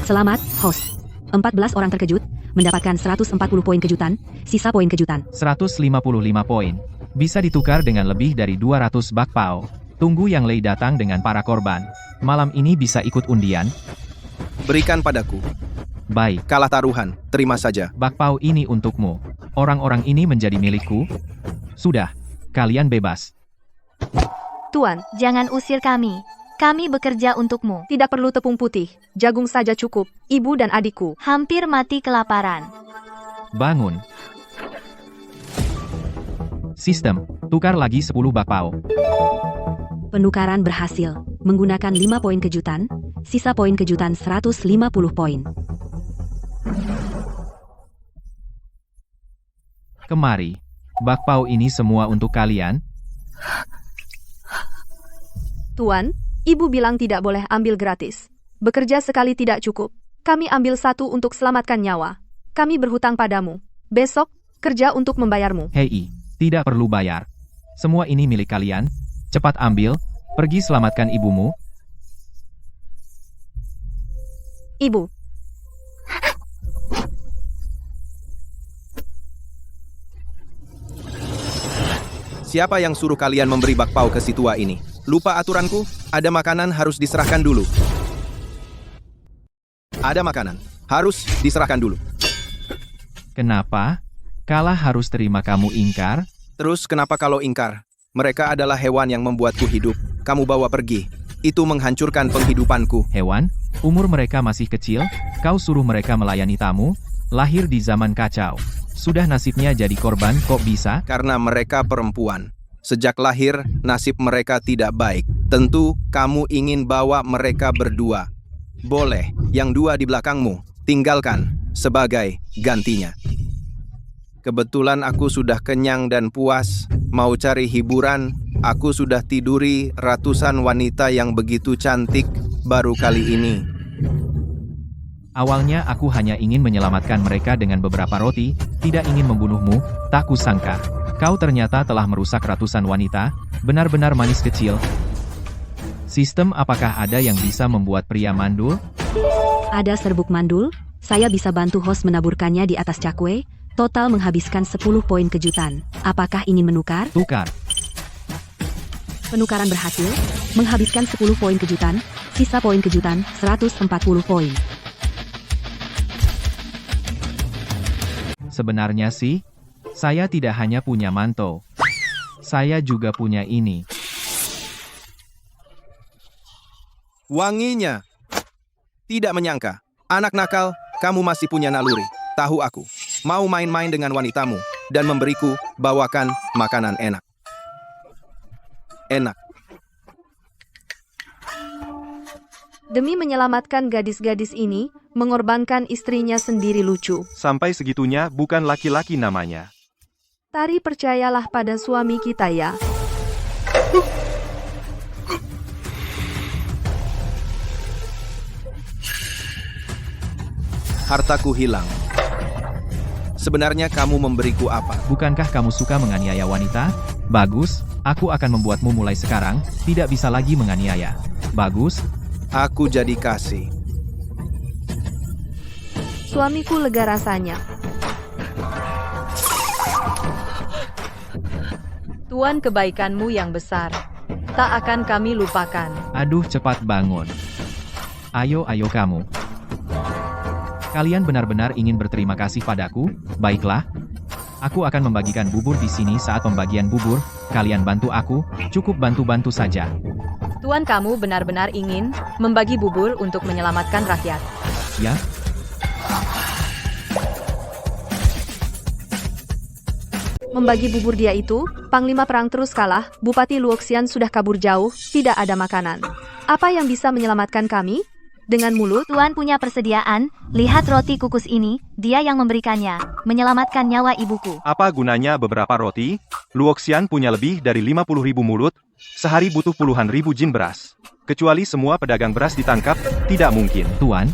Selamat, host. 14 orang terkejut, mendapatkan 140 poin kejutan, sisa poin kejutan. 155 poin. Bisa ditukar dengan lebih dari 200 bakpao. Tunggu yang Lei datang dengan para korban. Malam ini bisa ikut undian? Berikan padaku. Baik, Kalah taruhan, terima saja. bakpao ini untukmu. Orang-orang ini menjadi milikku. Sudah, kalian bebas. Tuan, Jangan usir kami. Kami bekerja untukmu. tidak perlu tepung putih. Jagung saja cukup. Ibu dan adikku. Hampir mati kelaparan. Bangun. Sistem, tukar lagi 10 bakpao. Penukaran berhasil, menggunakan 5 poin kejutan, sisa poin kejutan 150 poin. Kemari. Bakpao ini semua untuk kalian. Tuan, ibu bilang tidak boleh ambil gratis. Bekerja sekali tidak cukup. Kami ambil satu untuk selamatkan nyawa. Kami berhutang padamu. Besok, kerja untuk membayarmu. Hei, tidak perlu bayar. Semua ini milik kalian. Cepat ambil, pergi selamatkan ibumu. Ibu, Siapa yang suruh kalian memberi bakpao ke si tua ini? Lupa aturanku? Ada makanan harus diserahkan dulu. Ada makanan. Harus diserahkan dulu. Kenapa? Kalah harus terima kamu ingkar? Terus kenapa kalau ingkar? Mereka adalah hewan yang membuatku hidup. Kamu bawa pergi. Itu menghancurkan penghidupanku. Hewan? Umur mereka masih kecil? Kau suruh mereka melayani tamu? Lahir di zaman kacau. Sudah nasibnya jadi korban, kok bisa? Karena mereka perempuan. Sejak lahir, nasib mereka tidak baik. Tentu kamu ingin bawa mereka berdua. Boleh, yang dua di belakangmu. Tinggalkan sebagai gantinya. Kebetulan aku sudah kenyang dan puas. Mau cari hiburan, aku sudah tiduri ratusan wanita yang begitu cantik baru kali ini. Awalnya aku hanya ingin menyelamatkan mereka dengan beberapa roti, tidak ingin membunuhmu, tak kusangka. Kau ternyata telah merusak ratusan wanita, benar-benar manis kecil. Sistem, apakah ada yang bisa membuat pria mandul? Ada serbuk mandul, saya bisa bantu host menaburkannya di atas cakwe, total menghabiskan 10 poin kejutan. Apakah ingin menukar? Tukar. Penukaran berhasil, menghabiskan 10 poin kejutan, sisa poin kejutan 140 poin. Sebenarnya sih, saya tidak hanya punya manto. Saya juga punya ini. Wanginya. Tidak menyangka. Anak nakal, kamu masih punya naluri. Tahu aku. Mau main-main dengan wanitamu dan memberiku bawakan makanan enak. Enak. demi menyelamatkan gadis-gadis ini, mengorbankan istrinya sendiri lucu. Sampai segitunya bukan laki-laki namanya. Tari, percayalah pada suami kita ya. Hartaku hilang. Sebenarnya kamu memberiku apa? Bukankah kamu suka menganiaya wanita? Bagus, aku akan membuatmu mulai sekarang, tidak bisa lagi menganiaya. Bagus. Aku jadi kasih. Suamiku lega rasanya. Tuan, kebaikanmu yang besar. Tak akan kami lupakan. Aduh, cepat bangun. Ayo kamu. Kalian benar-benar ingin berterima kasih padaku? Baiklah. Aku akan membagikan bubur di sini saat pembagian bubur. Kalian bantu aku, cukup bantu-bantu saja. Tuan, kamu benar-benar ingin membagi bubur untuk menyelamatkan rakyat. Ya? Membagi bubur dia itu, Panglima Perang terus kalah, Bupati Luoxian sudah kabur jauh, tidak ada makanan. Apa yang bisa menyelamatkan kami? Dengan mulut? Tuan punya persediaan, lihat roti kukus ini, dia yang memberikannya, menyelamatkan nyawa ibuku. Apa gunanya beberapa roti? Luoxian punya lebih dari 50.000 mulut, sehari butuh puluhan ribu jin beras. Kecuali semua pedagang beras ditangkap, tidak mungkin. Tuan,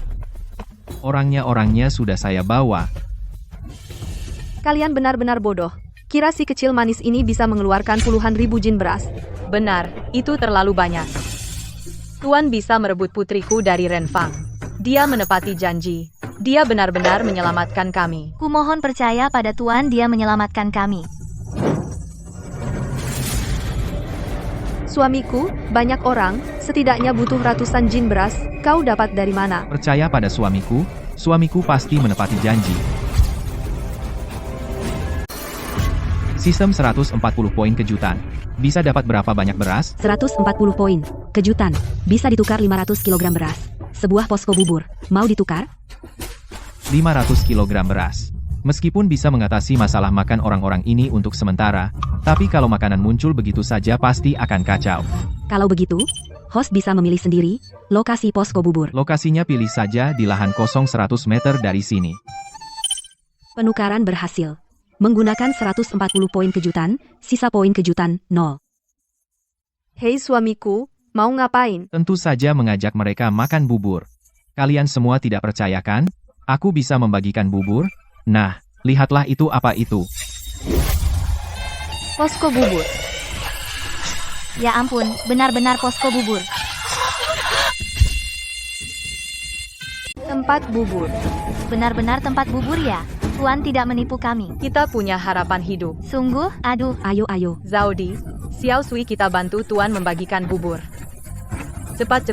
orangnya sudah saya bawa. Kalian benar-benar bodoh. Kira si kecil manis ini bisa mengeluarkan puluhan ribu jin beras. Benar, itu terlalu banyak. Tuan bisa merebut putriku dari Renfang. Dia menepati janji. Dia benar-benar menyelamatkan kami. Kumohon percaya pada Tuan, dia menyelamatkan kami. Suamiku, banyak orang, setidaknya butuh ratusan jin beras. Kau dapat dari mana? Percaya pada suamiku, suamiku pasti menepati janji. Sistem 140 poin kejutan. Bisa dapat berapa banyak beras? 140 poin. Kejutan. Bisa ditukar 500 kg beras. Sebuah posko bubur. Mau ditukar? 500 kg beras. Meskipun bisa mengatasi masalah makan orang-orang ini untuk sementara, tapi kalau makanan muncul begitu saja pasti akan kacau. Kalau begitu, host bisa memilih sendiri lokasi posko bubur. Lokasinya pilih saja di lahan kosong 100 meter dari sini. Penukaran berhasil. Menggunakan 140 poin kejutan, sisa poin kejutan 0. Hei suamiku, mau ngapain? Tentu saja mengajak mereka makan bubur. Kalian semua tidak percaya kan? Aku bisa membagikan bubur? Nah, lihatlah itu apa itu. Posko bubur. Ya ampun, benar-benar posko bubur. Tempat bubur. Benar-benar tempat bubur ya? Tuan tidak menipu kami. Kita punya harapan hidup. Sungguh, aduh. Ayo. Zaudi, Xiao Sui, kita bantu Tuan membagikan bubur. Cepat.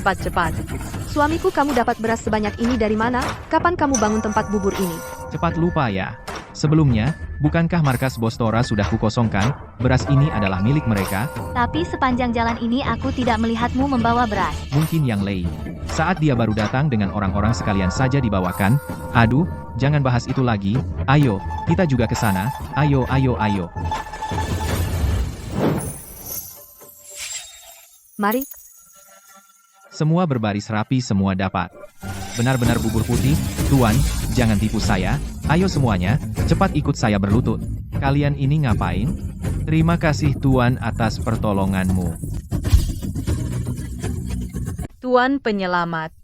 Suamiku, kamu dapat beras sebanyak ini dari mana? Kapan kamu bangun tempat bubur ini? Cepat lupa ya. Sebelumnya, bukankah markas Bostora sudah kukosongkan? Beras ini adalah milik mereka. Tapi sepanjang jalan ini aku tidak melihatmu membawa beras. Mungkin yang lain. Saat dia baru datang dengan orang-orang sekalian saja dibawakan. Aduh, jangan bahas itu lagi. Ayo, kita juga ke sana. Ayo. Mari. Semua berbaris rapi, semua dapat. Benar-benar bubur putih. Tuan, jangan tipu saya. Ayo semuanya, cepat ikut saya berlutut. Kalian ini ngapain? Terima kasih Tuan atas pertolonganmu. Tuan penyelamat.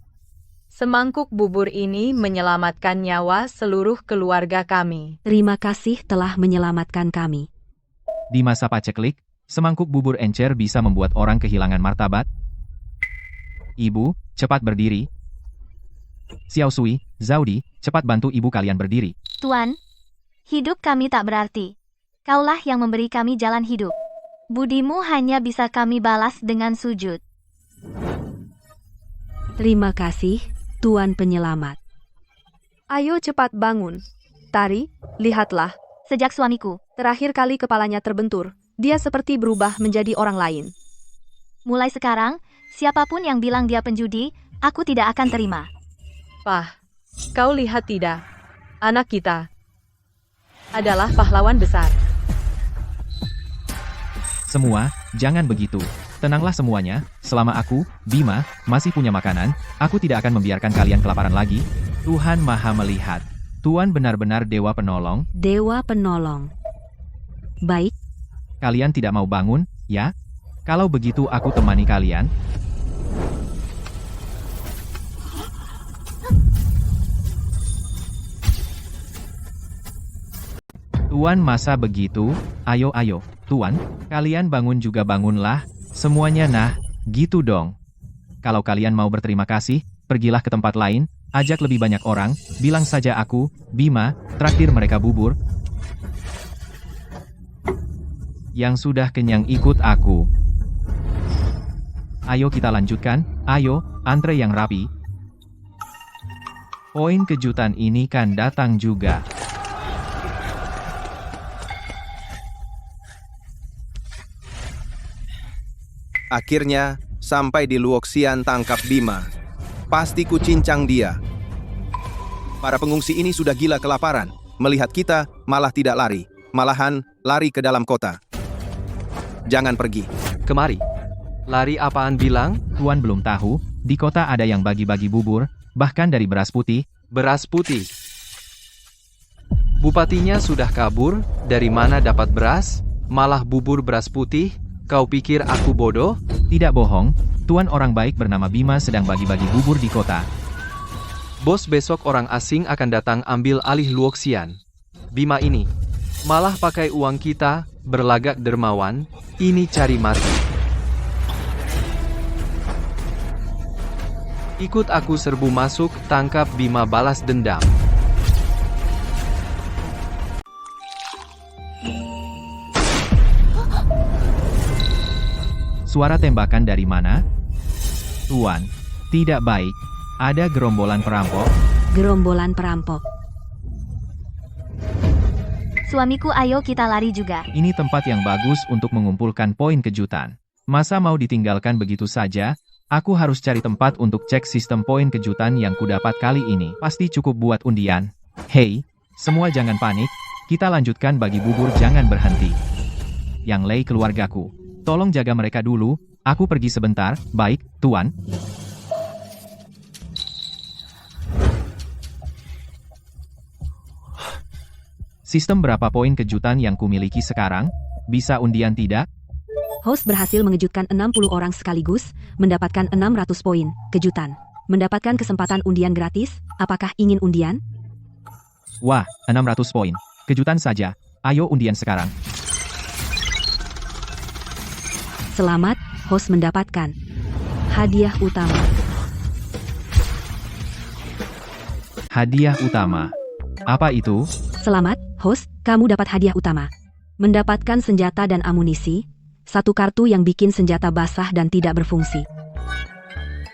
Semangkuk bubur ini menyelamatkan nyawa seluruh keluarga kami. Terima kasih telah menyelamatkan kami. Di masa paceklik, semangkuk bubur encer bisa membuat orang kehilangan martabat. Ibu, cepat berdiri. Xiao Sui, Zaudi, cepat bantu ibu kalian berdiri. Tuan, hidup kami tak berarti. Kaulah yang memberi kami jalan hidup. Budimu hanya bisa kami balas dengan sujud. Terima kasih, Tuan penyelamat. Ayo cepat bangun. Tari, lihatlah. Sejak suamiku Terakhir kali kepalanya terbentur, dia seperti berubah menjadi orang lain. mulai sekarang, siapapun yang bilang dia penjudi, aku tidak akan terima. Pah, kau lihat tidak? Anak kita adalah pahlawan besar. Semua, jangan begitu. Tenanglah semuanya, selama aku, Bima, masih punya makanan, aku tidak akan membiarkan kalian kelaparan lagi. Tuhan Maha melihat. Tuhan benar-benar Dewa Penolong. Dewa Penolong. Baik. Kalian tidak mau bangun, ya? Kalau begitu aku temani kalian. Tuan masa begitu? Ayo, Tuan, kalian bangun juga bangunlah. Semuanya nah, gitu dong. Kalau kalian mau berterima kasih, pergilah ke tempat lain, ajak lebih banyak orang, bilang saja aku, Bima, traktir mereka bubur. Yang sudah kenyang ikut aku. Ayo kita lanjutkan, ayo, antre yang rapi. Poin kejutan ini kan datang juga. Akhirnya, sampai di Luoxian tangkap Bima. Pasti ku cincang dia. Para pengungsi ini sudah gila kelaparan. Melihat kita, malah tidak lari. Malahan, lari ke dalam kota. Jangan pergi. Kemari. Lari apaan bilang? Tuan belum tahu, di kota ada yang bagi-bagi bubur, bahkan dari beras putih. Beras putih. Bupatinya sudah kabur, dari mana dapat beras? Malah bubur beras putih? Kau pikir aku bodoh? Tidak bohong, Tuan orang baik bernama Bima sedang bagi-bagi bubur di kota. Bos besok orang asing akan datang ambil alih Luoxian. Bima ini. Malah pakai uang kita, berlagak dermawan, ini cari mati. Ikut aku serbu masuk, tangkap Bima balas dendam. Suara tembakan dari mana? Tuan, tidak baik. Ada gerombolan perampok. Gerombolan perampok. Suamiku, ayo kita lari juga. Ini tempat yang bagus untuk mengumpulkan poin kejutan. Masa mau ditinggalkan begitu saja? Aku harus cari tempat untuk cek sistem poin kejutan yang kudapat kali ini. Pasti cukup buat undian. Hei, semua jangan panik. Kita lanjutkan bagi bubur, jangan berhenti. Yang Lei keluargaku. Tolong jaga mereka dulu, aku pergi sebentar. Baik, Tuan. Sistem berapa poin kejutan yang kumiliki sekarang? Bisa undian tidak? Host berhasil mengejutkan 60 orang sekaligus, mendapatkan 600 poin kejutan. Mendapatkan kesempatan undian gratis, apakah ingin undian? Wah, 600 poin. Kejutan saja. Ayo undian sekarang. Selamat, host mendapatkan hadiah utama. Hadiah utama. Apa itu? Selamat, host, kamu dapat hadiah utama. Mendapatkan senjata dan amunisi, satu kartu yang bikin senjata basah dan tidak berfungsi.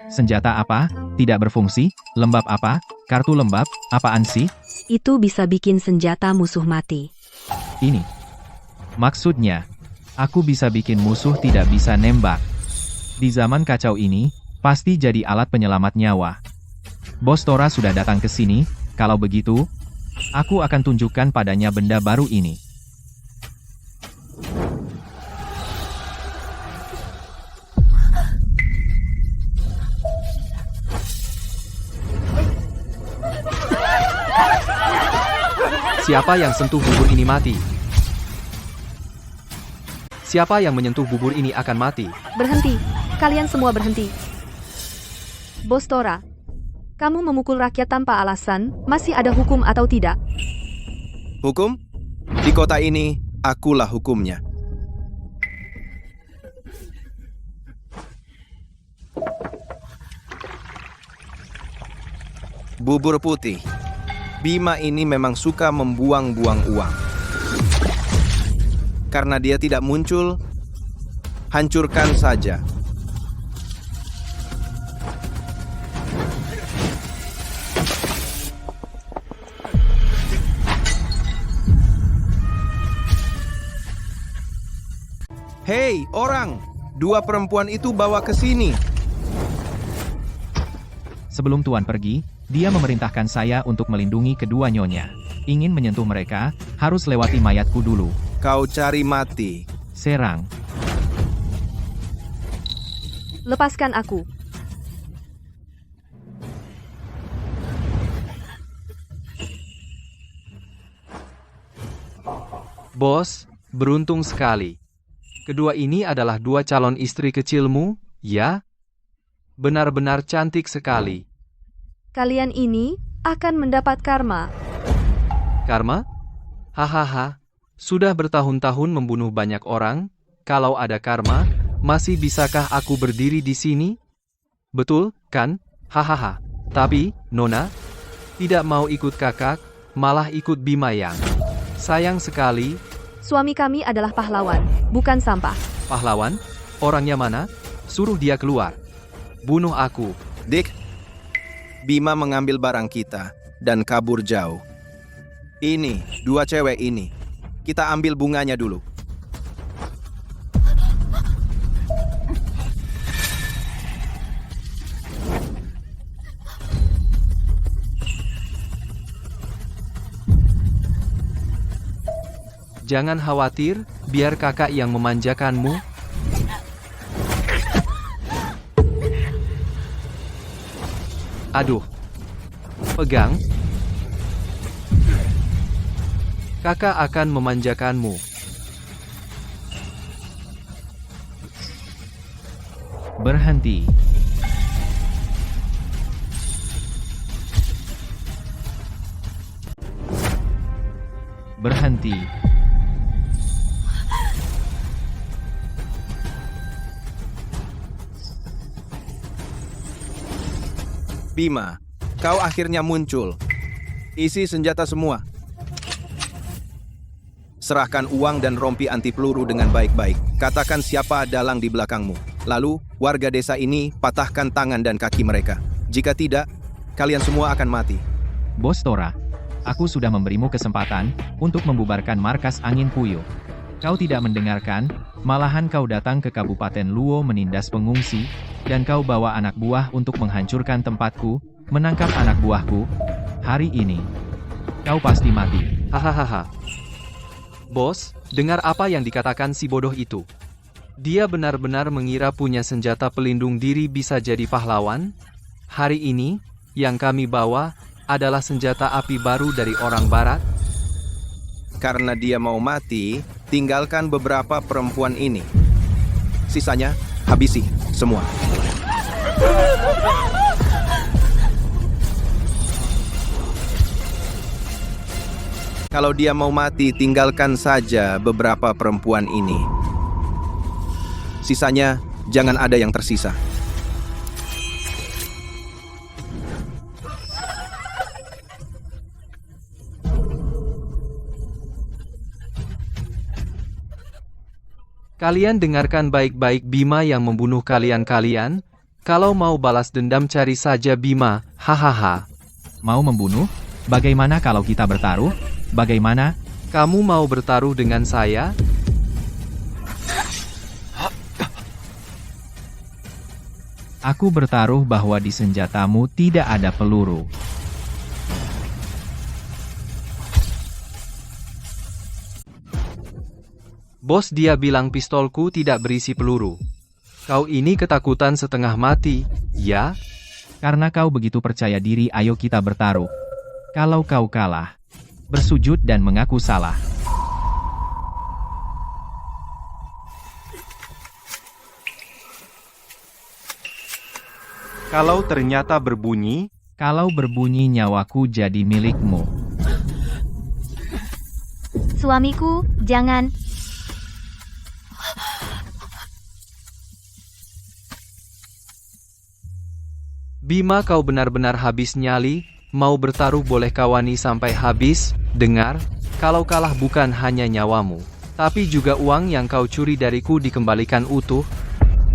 Senjata apa? Tidak berfungsi? Lembab apa? Kartu lembab? Apaan sih? Itu bisa bikin senjata musuh mati. Ini. Maksudnya, aku bisa bikin musuh tidak bisa nembak. Di zaman kacau ini, pasti jadi alat penyelamat nyawa. Bos Tora sudah datang ke sini, kalau begitu, aku akan tunjukkan padanya benda baru ini. Siapa yang sentuh bubur ini mati? Siapa yang menyentuh bubur ini akan mati. Berhenti. Kalian semua berhenti. Bos Tora, kamu memukul rakyat tanpa alasan, masih ada hukum atau tidak? Hukum? Di kota ini, akulah hukumnya. Bubur putih. Bima ini memang suka membuang-buang uang. Karena dia tidak muncul, hancurkan saja. Hei, orang! Dua perempuan itu bawa ke sini. Sebelum Tuan pergi, dia memerintahkan saya untuk melindungi kedua nyonya. Ingin menyentuh mereka, harus lewati mayatku dulu. Kau cari mati. Serang. Lepaskan aku. Bos, beruntung sekali. Kedua ini adalah dua calon istri kecilmu, ya? Benar-benar cantik sekali. Kalian ini akan mendapat karma. Karma? Hahaha, sudah bertahun-tahun membunuh banyak orang, kalau ada karma, masih bisakah aku berdiri di sini? Betul, kan? Hahaha. Tapi, Nona, tidak mau ikut kakak, malah ikut Bimayang. Sayang sekali. Suami kami adalah pahlawan, bukan sampah. Pahlawan? Orangnya mana? Suruh dia keluar. Bunuh aku. Dick, Bima mengambil barang kita dan kabur jauh. Ini, dua cewek ini. Kita ambil bunganya dulu. Jangan khawatir, biar kakak yang memanjakanmu. Aduh. Pegang. Kakak akan memanjakanmu. Berhenti. Berhenti. Bima, kau akhirnya muncul. Isi senjata semua. Serahkan uang dan rompi anti peluru dengan baik-baik. Katakan siapa dalang di belakangmu. Lalu, warga desa ini patahkan tangan dan kaki mereka. Jika tidak, kalian semua akan mati. Bos Tora, aku sudah memberimu kesempatan untuk membubarkan markas angin puyuh. Kau tidak mendengarkan, malahan kau datang ke Kabupaten Luo menindas pengungsi, dan kau bawa anak buah untuk menghancurkan tempatku, menangkap anak buahku. Hari ini, kau pasti mati. Hahaha. Bos, dengar apa yang dikatakan si bodoh itu. Dia benar-benar mengira punya senjata pelindung diri bisa jadi pahlawan? Hari ini, yang kami bawa adalah senjata api baru dari orang barat. Karena dia mau mati, tinggalkan beberapa perempuan ini. Sisanya, habisi semua. Kalau dia mau mati, tinggalkan saja beberapa perempuan ini. Sisanya, jangan ada yang tersisa. Kalian dengarkan baik-baik Bima yang membunuh kalian-kalian. Kalau mau balas dendam cari saja Bima, hahaha. Mau membunuh? Bagaimana kalau kita bertaruh? Bagaimana? Kamu mau bertaruh dengan saya? Aku bertaruh bahwa di senjatamu tidak ada peluru. Bos, dia bilang pistolku tidak berisi peluru. Kau ini ketakutan setengah mati, ya? Karena kau begitu percaya diri, ayo kita bertaruh. Kalau kau kalah, bersujud dan mengaku salah. Kalau ternyata berbunyi, Kalau berbunyi nyawaku jadi milikmu. Suamiku, jangan. Bima, kau benar-benar habis nyali, mau bertaruh boleh kawani sampai habis. Dengar, kalau kalah bukan hanya nyawamu, tapi juga uang yang kau curi dariku dikembalikan utuh,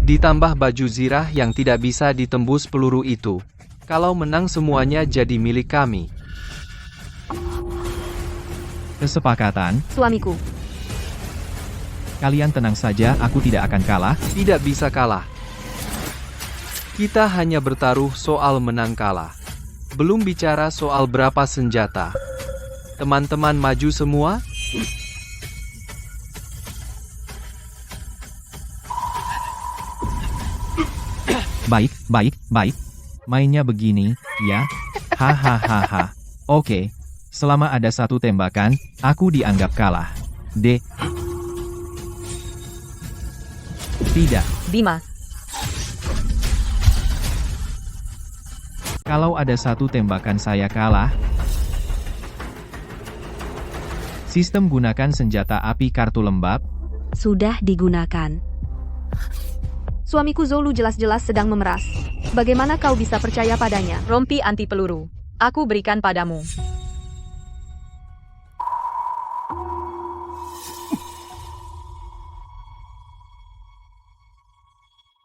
ditambah baju zirah yang tidak bisa ditembus peluru itu. Kalau menang semuanya jadi milik kami. Kesepakatan, Suamiku, kalian tenang saja, aku tidak akan kalah. Tidak bisa kalah. Kita hanya bertaruh soal menang kalah. Belum bicara soal berapa senjata. Teman-teman maju semua? Baik. Mainnya begini, ya? Hahaha. Oke. Selama ada satu tembakan, aku dianggap kalah. Tidak. Bima, Kalau ada satu tembakan saya kalah. Sistem gunakan senjata api kartu lembab. Sudah digunakan. suamiku Zolu jelas-jelas sedang memeras. Bagaimana kau bisa percaya padanya? rompi anti peluru. Aku berikan padamu.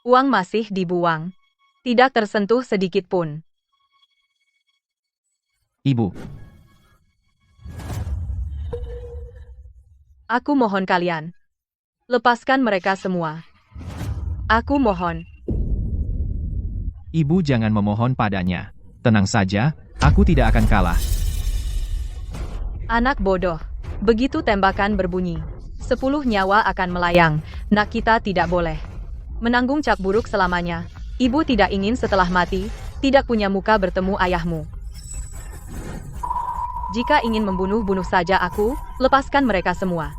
Uang masih dibuang. Tidak tersentuh sedikit pun. Ibu, Aku mohon kalian. Lepaskan mereka semua. Aku mohon. ibu jangan memohon padanya. Tenang saja, aku tidak akan kalah. Anak bodoh. Begitu tembakan berbunyi, 10 nyawa akan melayang. Nak, kita tidak boleh menanggung cap buruk selamanya. Ibu tidak ingin setelah mati, tidak punya muka bertemu ayahmu. Jika ingin membunuh, bunuh saja aku, lepaskan mereka semua.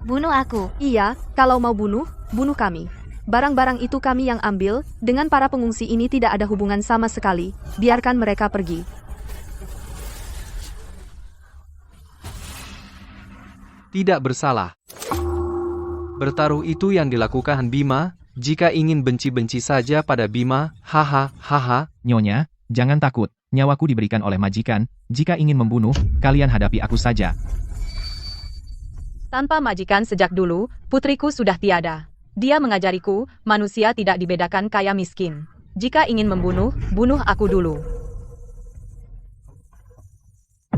Bunuh aku. Iya, kalau mau bunuh, bunuh kami. Barang-barang itu kami yang ambil, dengan para pengungsi ini tidak ada hubungan sama sekali. Biarkan mereka pergi. Tidak bersalah. Bertaruh itu yang dilakukan Bima. Jika ingin benci-benci saja pada Bima, haha. Nyonya, Jangan takut, nyawaku diberikan oleh majikan. Jika ingin membunuh, kalian hadapi aku saja. Tanpa majikan sejak dulu, putriku sudah tiada. Dia mengajariku, manusia tidak dibedakan kaya miskin. Jika ingin membunuh, bunuh aku dulu.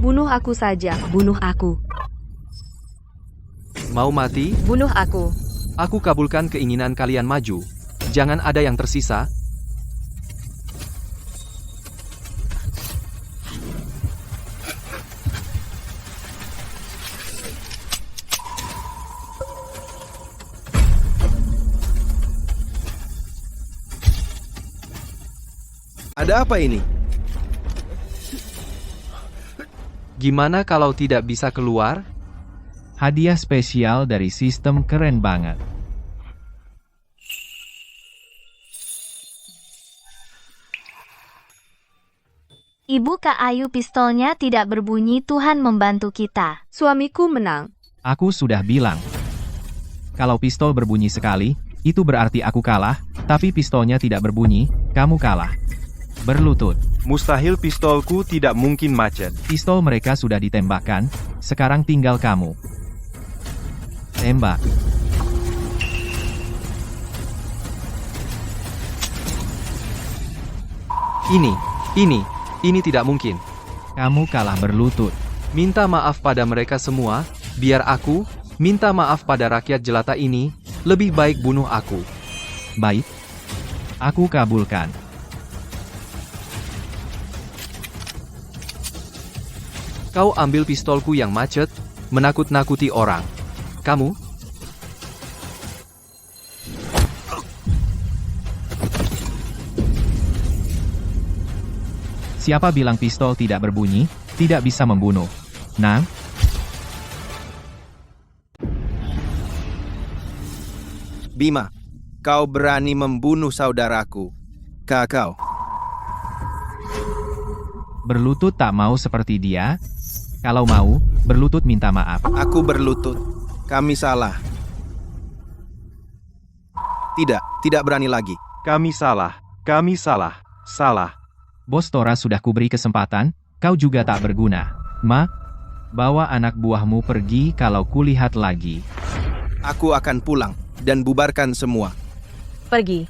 Bunuh aku saja. Bunuh aku. Mau mati? Bunuh aku. Aku kabulkan keinginan kalian maju. Jangan ada yang tersisa. Ada apa ini? Gimana kalau tidak bisa keluar? Hadiah spesial dari sistem keren banget. Ibu Kak Ayu, pistolnya tidak berbunyi. Tuhan membantu kita. Suamiku menang. Aku sudah bilang. Kalau pistol berbunyi sekali, itu berarti aku kalah, tapi pistolnya tidak berbunyi, kamu kalah. Berlutut. Mustahil pistolku tidak mungkin macet. Pistol mereka sudah ditembakkan, sekarang tinggal kamu. Tembak. Ini tidak mungkin. Kamu kalah berlutut. Minta maaf pada mereka semua, biar aku minta maaf pada rakyat jelata ini. Lebih baik bunuh aku. Baik. Aku kabulkan. Kau ambil pistolku yang macet, menakut-nakuti orang. Kamu? Siapa bilang pistol tidak berbunyi, tidak bisa membunuh? Nah? Bima, kau berani membunuh saudaraku. Kakau. Berlutut tak mau seperti dia? Kalau mau, berlutut minta maaf. Aku berlutut. Kami salah. Tidak berani lagi. Kami salah. Salah. Bos Tora sudah kuberi kesempatan, kau juga tak berguna. Ma, bawa anak buahmu pergi kalau kulihat lagi. Aku akan pulang dan bubarkan semua. Pergi.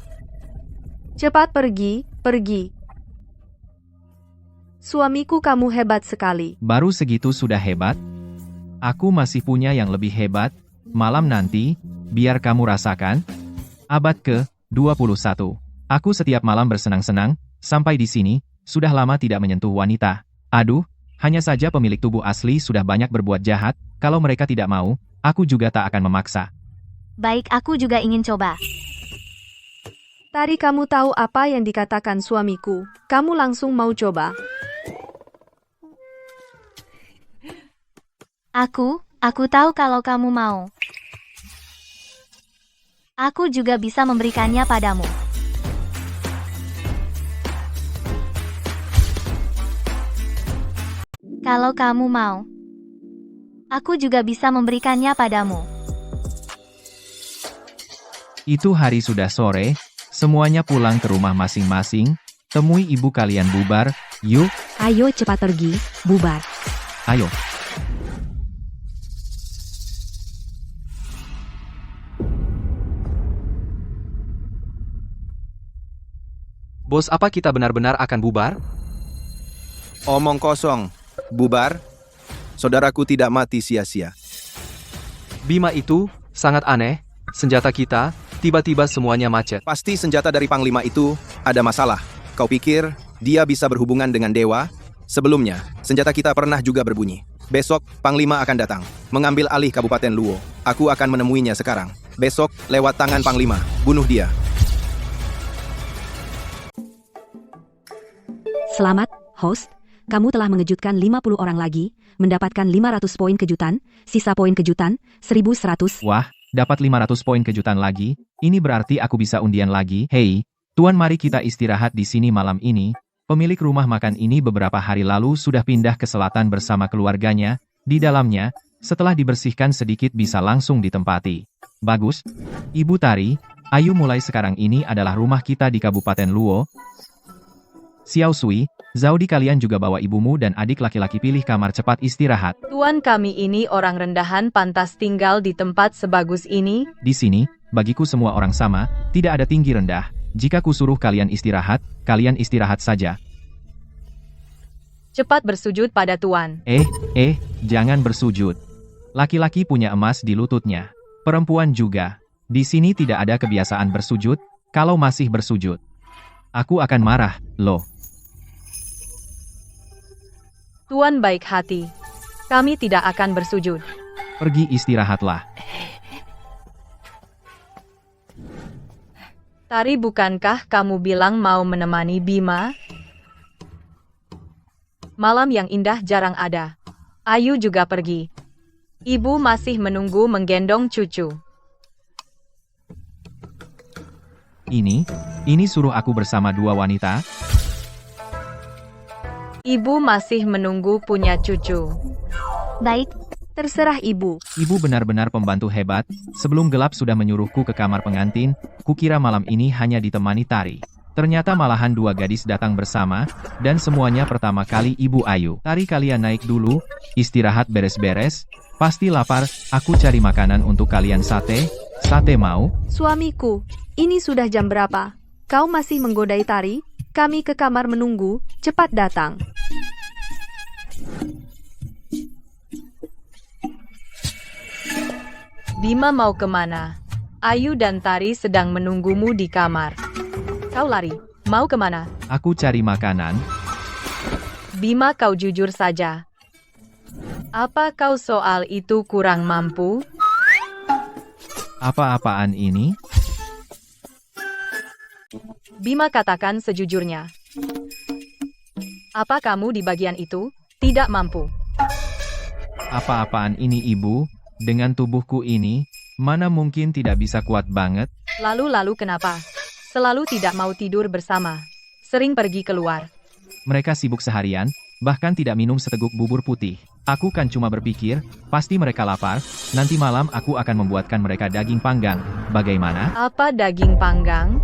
Cepat pergi. Suamiku, kamu hebat sekali. Baru segitu sudah hebat? Aku masih punya yang lebih hebat. Malam nanti, biar kamu rasakan. Abad ke-21. Aku setiap malam bersenang-senang, sampai di sini, sudah lama tidak menyentuh wanita. Aduh, hanya saja pemilik tubuh asli sudah banyak berbuat jahat, kalau mereka tidak mau, aku juga tak akan memaksa. Baik, aku juga ingin coba. Tari, kamu tahu apa yang dikatakan suamiku? Kamu langsung mau coba? Aku tahu kalau kamu mau. Aku juga bisa memberikannya padamu. Kalau kamu mau, aku juga bisa memberikannya padamu. Itu hari sudah sore, semuanya pulang ke rumah masing-masing, temui ibu kalian bubar, yuk, Ayo cepat pergi, bubar. ayo. Bos, apa kita benar-benar akan bubar? Omong kosong. Bubar. Saudaraku tidak mati sia-sia. Bima, itu sangat aneh. Senjata kita, tiba-tiba semuanya macet. Pasti senjata dari Panglima itu ada masalah. Kau pikir dia bisa berhubungan dengan dewa? Sebelumnya, senjata kita pernah juga berbunyi. Besok, Panglima akan datang, mengambil alih Kabupaten Luo. Aku akan menemuinya sekarang. Besok, lewat tangan Panglima, bunuh dia. Selamat, host. Kamu telah mengejutkan 50 orang lagi, mendapatkan 500 poin kejutan, sisa poin kejutan, 1100. Wah, dapat 500 poin kejutan lagi, ini berarti aku bisa undian lagi. Hei, tuan, mari kita istirahat di sini malam ini. Pemilik rumah makan ini beberapa hari lalu sudah pindah ke selatan bersama keluarganya. Di dalamnya, setelah dibersihkan sedikit bisa langsung ditempati. Bagus. Ibu Tari, Ayu, mulai sekarang ini adalah rumah kita di Kabupaten Luo. Xiao Sui, Zaudi kalian juga bawa ibumu dan adik laki-laki pilih kamar cepat istirahat. Tuan, kami ini orang rendahan pantas tinggal di tempat sebagus ini. Di sini, bagiku semua orang sama, tidak ada tinggi rendah. Jika ku suruh kalian istirahat saja. Cepat bersujud pada Tuan. Jangan bersujud. Laki-laki punya emas di lututnya. Perempuan juga. Di sini tidak ada kebiasaan bersujud, kalau masih bersujud. Aku akan marah, loh. Tuan baik hati. Kami tidak akan bersujud. Pergi istirahatlah. Tari, bukankah kamu bilang mau menemani Bima? Malam yang indah jarang ada. Ayu juga pergi. Ibu masih menunggu menggendong cucu. Ini suruh aku bersama dua wanita? Ibu masih menunggu punya cucu. Baik, Terserah ibu. Ibu benar-benar pembantu hebat, sebelum gelap sudah menyuruhku ke kamar pengantin, kukira malam ini hanya ditemani Tari. Ternyata malahan dua gadis datang bersama, dan semuanya pertama kali Ibu Ayu. Tari, kalian naik dulu, istirahat beres-beres, pasti lapar, aku cari makanan untuk kalian. Sate mau? Suamiku, ini sudah jam berapa? Kau masih menggodai Tari? Kami ke kamar menunggu, cepat datang. Bima mau kemana? Ayu dan Tari sedang menunggumu di kamar. Kau lari, mau kemana? Aku cari makanan. Bima, kau jujur saja. Apa kau soal itu kurang mampu? Apa-apaan ini? Bima, katakan sejujurnya. Apa kamu di bagian itu tidak mampu? Apa-apaan ini, Ibu? Dengan tubuhku ini, mana mungkin tidak bisa kuat banget? Lalu kenapa? Selalu tidak mau tidur bersama. Sering pergi keluar. Mereka sibuk seharian, bahkan tidak minum seteguk bubur putih. Aku kan cuma berpikir, pasti mereka lapar, nanti malam aku akan membuatkan mereka daging panggang. Bagaimana? Apa daging panggang?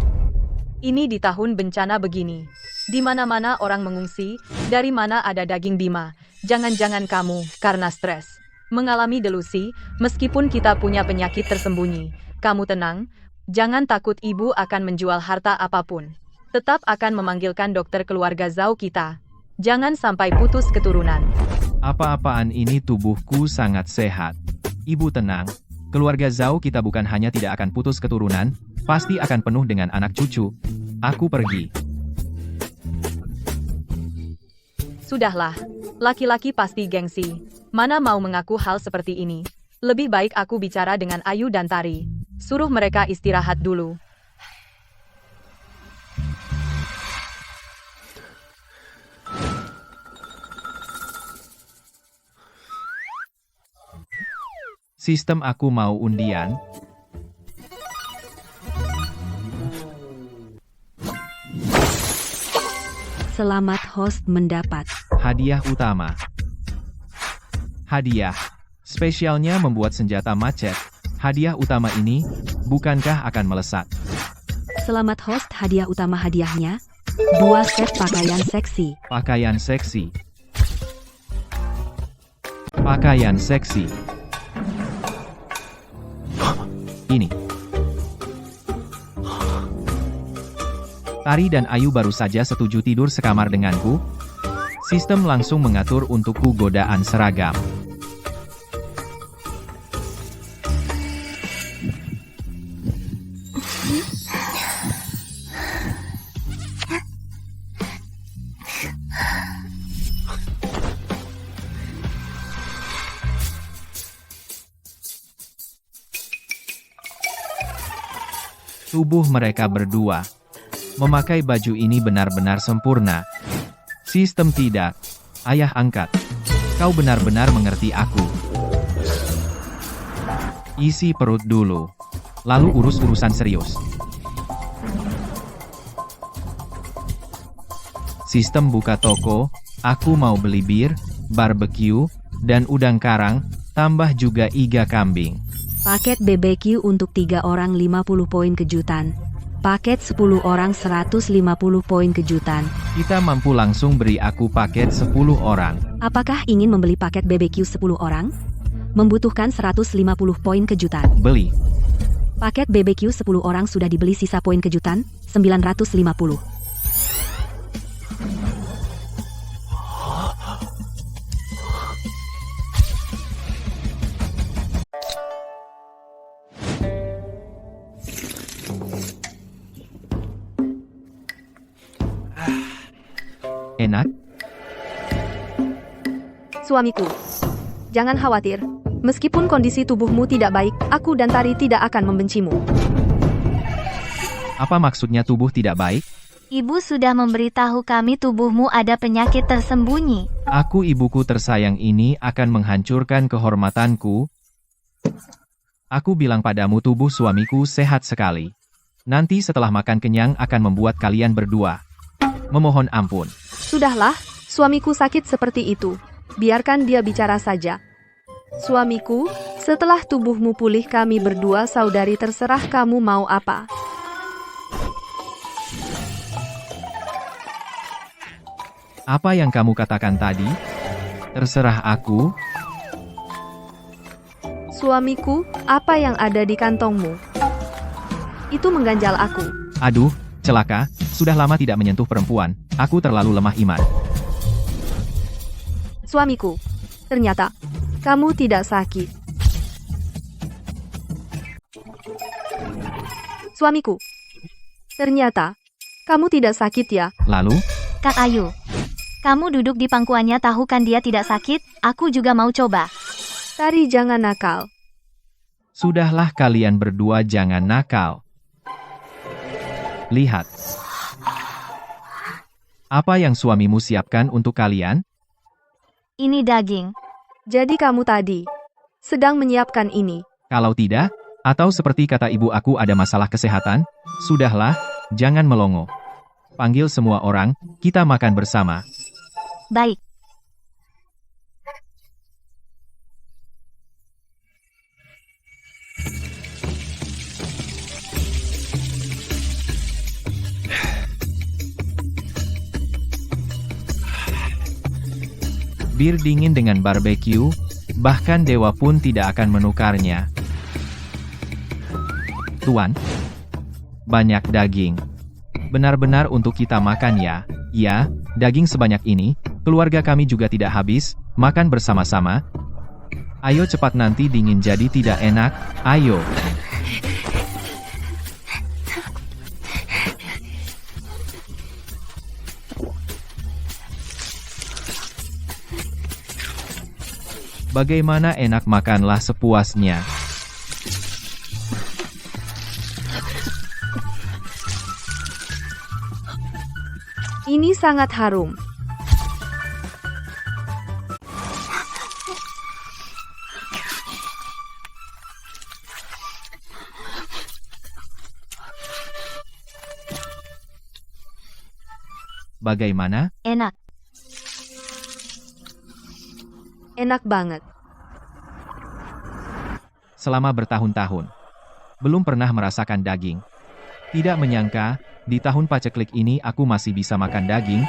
Ini di tahun bencana begini. Di mana-mana orang mengungsi, dari mana ada daging. Bima? Jangan-jangan kamu, karena stres, mengalami delusi, meskipun kita punya penyakit tersembunyi. Kamu tenang, jangan takut, ibu akan menjual harta apapun. Tetap akan memanggilkan dokter keluarga Zhao kita. Jangan sampai putus keturunan. Apa-apaan ini, tubuhku sangat sehat. Ibu tenang, keluarga Zhao kita bukan hanya tidak akan putus keturunan, pasti akan penuh dengan anak cucu. Aku pergi. Sudahlah, laki-laki pasti gengsi. Mana mau mengaku hal seperti ini. Lebih baik aku bicara dengan Ayu dan Tari. Suruh mereka istirahat dulu. Sistem aku mau undian. Selamat host mendapat Hadiah utama. Hadiah spesialnya membuat senjata macet. Hadiah utama ini, bukankah akan melesat? Selamat host, hadiah utama hadiahnya 2 set pakaian seksi. Pakaian seksi. Pakaian seksi. Ini. Tari dan Ayu baru saja setuju tidur sekamar denganku. Sistem langsung mengatur untukku godaan seragam. Tubuh mereka berdua memakai baju ini benar-benar sempurna. Sistem tidak. Ayah angkat. Kau benar-benar mengerti aku. Isi perut dulu. Lalu urus urusan serius. Sistem buka toko. Aku mau beli bir, barbecue, dan udang karang, tambah juga iga kambing. Paket BBQ untuk 3 orang 50 poin kejutan. Paket 10 orang 150 poin kejutan. Kita mampu langsung beri aku paket 10 orang. Apakah ingin membeli paket BBQ 10 orang? Membutuhkan 150 poin kejutan. Beli. Paket BBQ 10 orang sudah dibeli, sisa poin kejutan 950. Enak? Suamiku, jangan khawatir. Meskipun kondisi tubuhmu tidak baik, aku dan Tari tidak akan membencimu. Apa maksudnya tubuh tidak baik? Ibu sudah memberitahu kami tubuhmu ada penyakit tersembunyi. Aku ibuku tersayang ini akan menghancurkan kehormatanku. Aku bilang padamu tubuh suamiku sehat sekali. Nanti setelah makan kenyang akan membuat kalian berdua memohon ampun. Sudahlah, suamiku sakit seperti itu. Biarkan dia bicara saja. Suamiku, setelah tubuhmu pulih kami berdua saudari terserah kamu mau apa. Apa yang kamu katakan tadi? Terserah aku. Suamiku, apa yang ada di kantongmu? Itu mengganjal aku. Aduh, celaka, sudah lama tidak menyentuh perempuan. Aku terlalu lemah iman. Suamiku, ternyata kamu tidak sakit. Suamiku, ternyata kamu tidak sakit ya. Lalu, Kak Ayu, kamu duduk di pangkuannya, tahu kan dia tidak sakit? Aku juga mau coba. Tari jangan nakal. sudahlah kalian berdua jangan nakal. Lihat. Apa yang suamimu siapkan untuk kalian? Ini daging. Jadi kamu tadi sedang menyiapkan ini. Kalau tidak, atau seperti kata ibu aku ada masalah kesehatan, sudahlah, jangan melongo. Panggil semua orang, kita makan bersama. Baik. Bir dingin dengan barbeque, bahkan dewa pun tidak akan menukarnya. Tuan, banyak daging. Benar-benar untuk kita makan ya. Ya, daging sebanyak ini, keluarga kami juga tidak habis, makan bersama-sama. Ayo cepat nanti dingin jadi tidak enak, ayo. Bagaimana enak, makanlah sepuasnya. Ini sangat harum. Bagaimana? Enak. Enak banget. Selama bertahun-tahun, belum pernah merasakan daging. Tidak menyangka, di tahun paceklik ini aku masih bisa makan daging.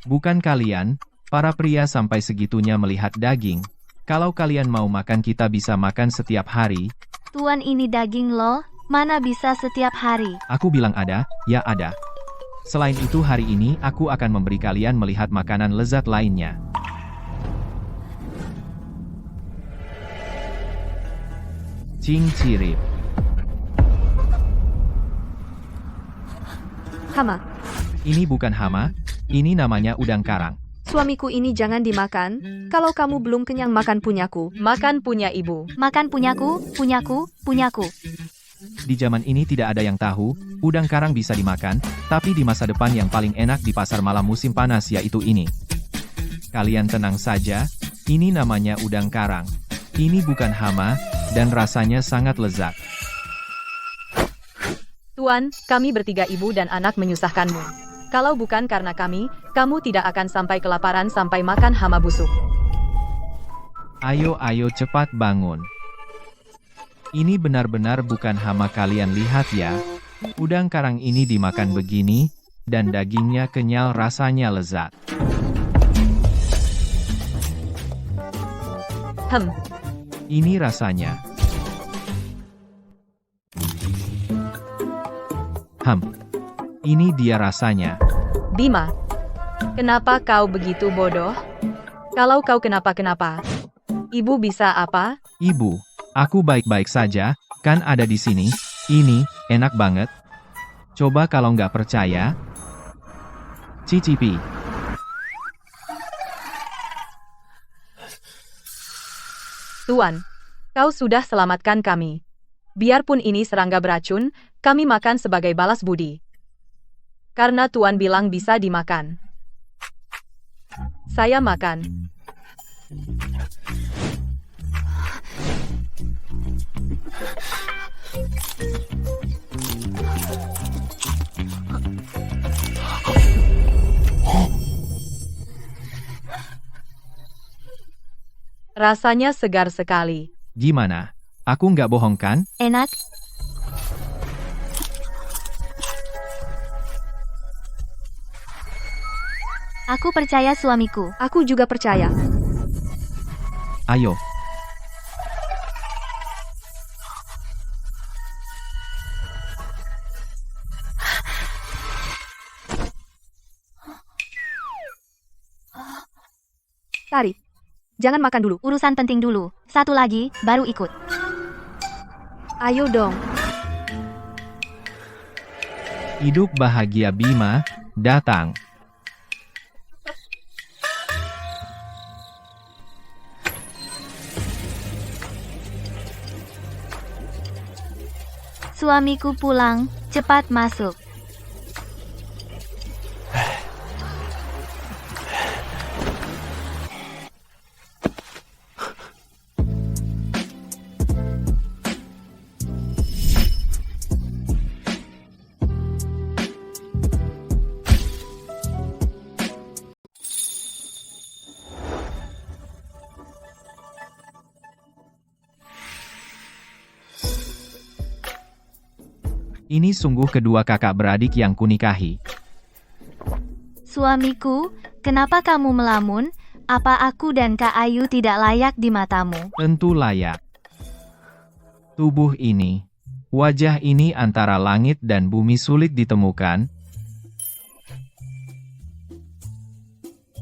Bukan kalian, para pria sampai segitunya melihat daging. Kalau kalian mau makan kita bisa makan setiap hari. Tuan, ini daging loh, mana bisa setiap hari. Aku bilang ada, ya ada. Selain itu hari ini aku akan memberi kalian melihat makanan lezat lainnya. Cincirip. Hama, Ini bukan hama, ini namanya udang karang. suamiku ini jangan dimakan. Kalau kamu belum kenyang makan punyaku. Makan punya ibu. Makan punyaku, punyaku, punyaku. Di zaman ini tidak ada yang tahu, udang karang bisa dimakan, tapi di masa depan yang paling enak di pasar malam musim panas yaitu ini. Kalian tenang saja, ini namanya udang karang. Ini bukan hama, dan rasanya sangat lezat. Tuan, kami bertiga ibu dan anak menyusahkanmu. Kalau bukan karena kami, kamu tidak akan sampai kelaparan sampai makan hama busuk. Ayo cepat bangun. Ini benar-benar bukan hama, kalian lihat ya. Udang karang ini dimakan begini, dan dagingnya kenyal, rasanya lezat. Ini rasanya. Ini dia rasanya. Bima, kenapa kau begitu bodoh? Kalau kau kenapa-kenapa, ibu bisa apa? Ibu, aku baik-baik saja, kan ada di sini. Ini, enak banget. Coba kalau nggak percaya. Cicipi. Tuan, kau sudah selamatkan kami. Biarpun ini serangga beracun, kami makan sebagai balas budi. Karena Tuan bilang bisa dimakan. Saya makan. Rasanya segar sekali. Gimana? Aku nggak bohong kan? Enak. Aku percaya suamiku. Aku juga percaya. Ayo. Tari, jangan makan dulu. Urusan penting dulu. Satu lagi, baru ikut. Ayo dong. Hidup bahagia Bima, datang. Suamiku pulang, cepat masuk. Ini sungguh kedua kakak beradik yang kunikahi. Suamiku, kenapa kamu melamun? Apa aku dan Kak Ayu tidak layak di matamu? Tentu layak. Tubuh ini, wajah ini antara langit dan bumi sulit ditemukan.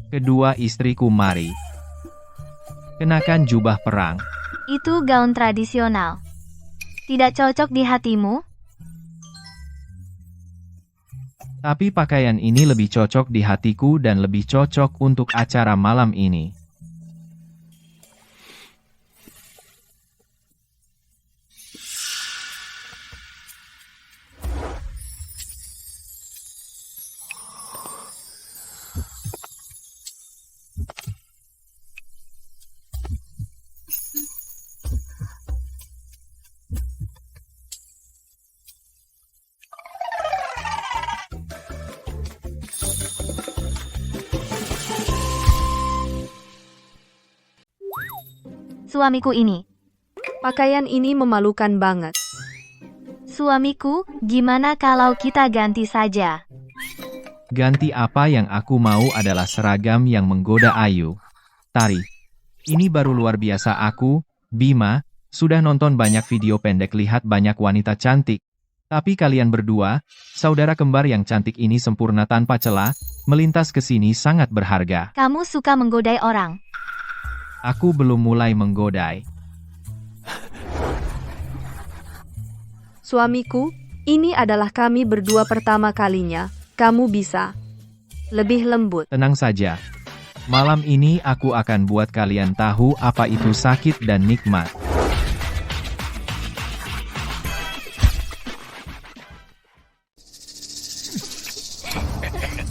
Kedua istriku mari. Kenakan jubah perang. Itu gaun tradisional. Tidak cocok di hatimu? Tapi pakaian ini lebih cocok di hatiku dan lebih cocok untuk acara malam ini. Suamiku ini. Pakaian ini memalukan banget. Suamiku, gimana kalau kita ganti saja? Ganti apa? Yang aku mau adalah seragam yang menggoda Ayu. Tari. Ini baru luar biasa. Aku, Bima, sudah nonton banyak video pendek, lihat banyak wanita cantik. Tapi kalian berdua, saudara kembar yang cantik ini sempurna tanpa celah, melintas ke sini sangat berharga. Kamu suka menggodai orang. Aku belum mulai menggodai. Suamiku, ini adalah kami berdua pertama kalinya. Kamu bisa lebih lembut. Tenang saja. Malam ini aku akan buat kalian tahu apa itu sakit dan nikmat.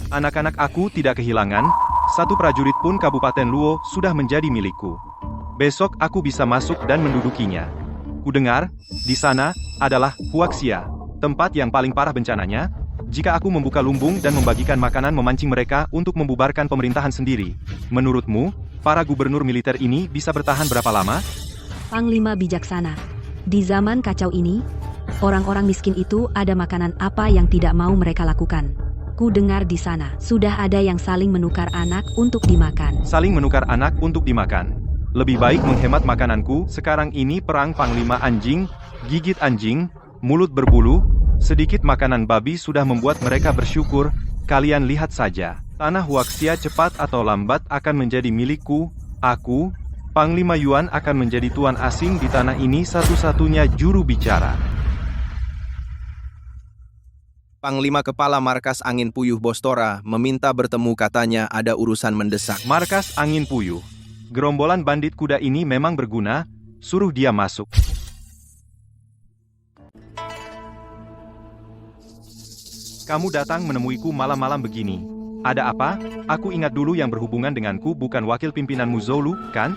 Anak-anak aku tidak kehilangan, satu prajurit pun Kabupaten Luo sudah menjadi milikku. Besok aku bisa masuk dan mendudukinya. Kudengar, di sana adalah Huaxia, tempat yang paling parah bencananya. Jika aku membuka lumbung dan membagikan makanan memancing mereka untuk membubarkan pemerintahan sendiri. Menurutmu, para gubernur militer ini bisa bertahan berapa lama? Panglima bijaksana. Di zaman kacau ini, Orang-orang miskin itu ada makanan apa yang tidak mau mereka lakukan. Ku dengar di sana, sudah ada yang saling menukar anak untuk dimakan. Saling menukar anak untuk dimakan. Lebih baik menghemat makananku, sekarang ini perang panglima anjing, gigit anjing, mulut berbulu, sedikit makanan babi sudah membuat mereka bersyukur, kalian lihat saja. Tanah Huaxia cepat atau lambat akan menjadi milikku, aku, Panglima Yuan akan menjadi tuan asing di tanah ini satu-satunya juru bicara. Panglima Kepala Markas Angin Puyuh Bostora meminta bertemu, katanya ada urusan mendesak. Markas Angin Puyuh. Gerombolan bandit kuda ini memang berguna, suruh dia masuk. Kamu datang menemuiku malam-malam begini. Ada apa? Aku ingat dulu yang berhubungan denganku bukan wakil pimpinanmu Zolu, kan?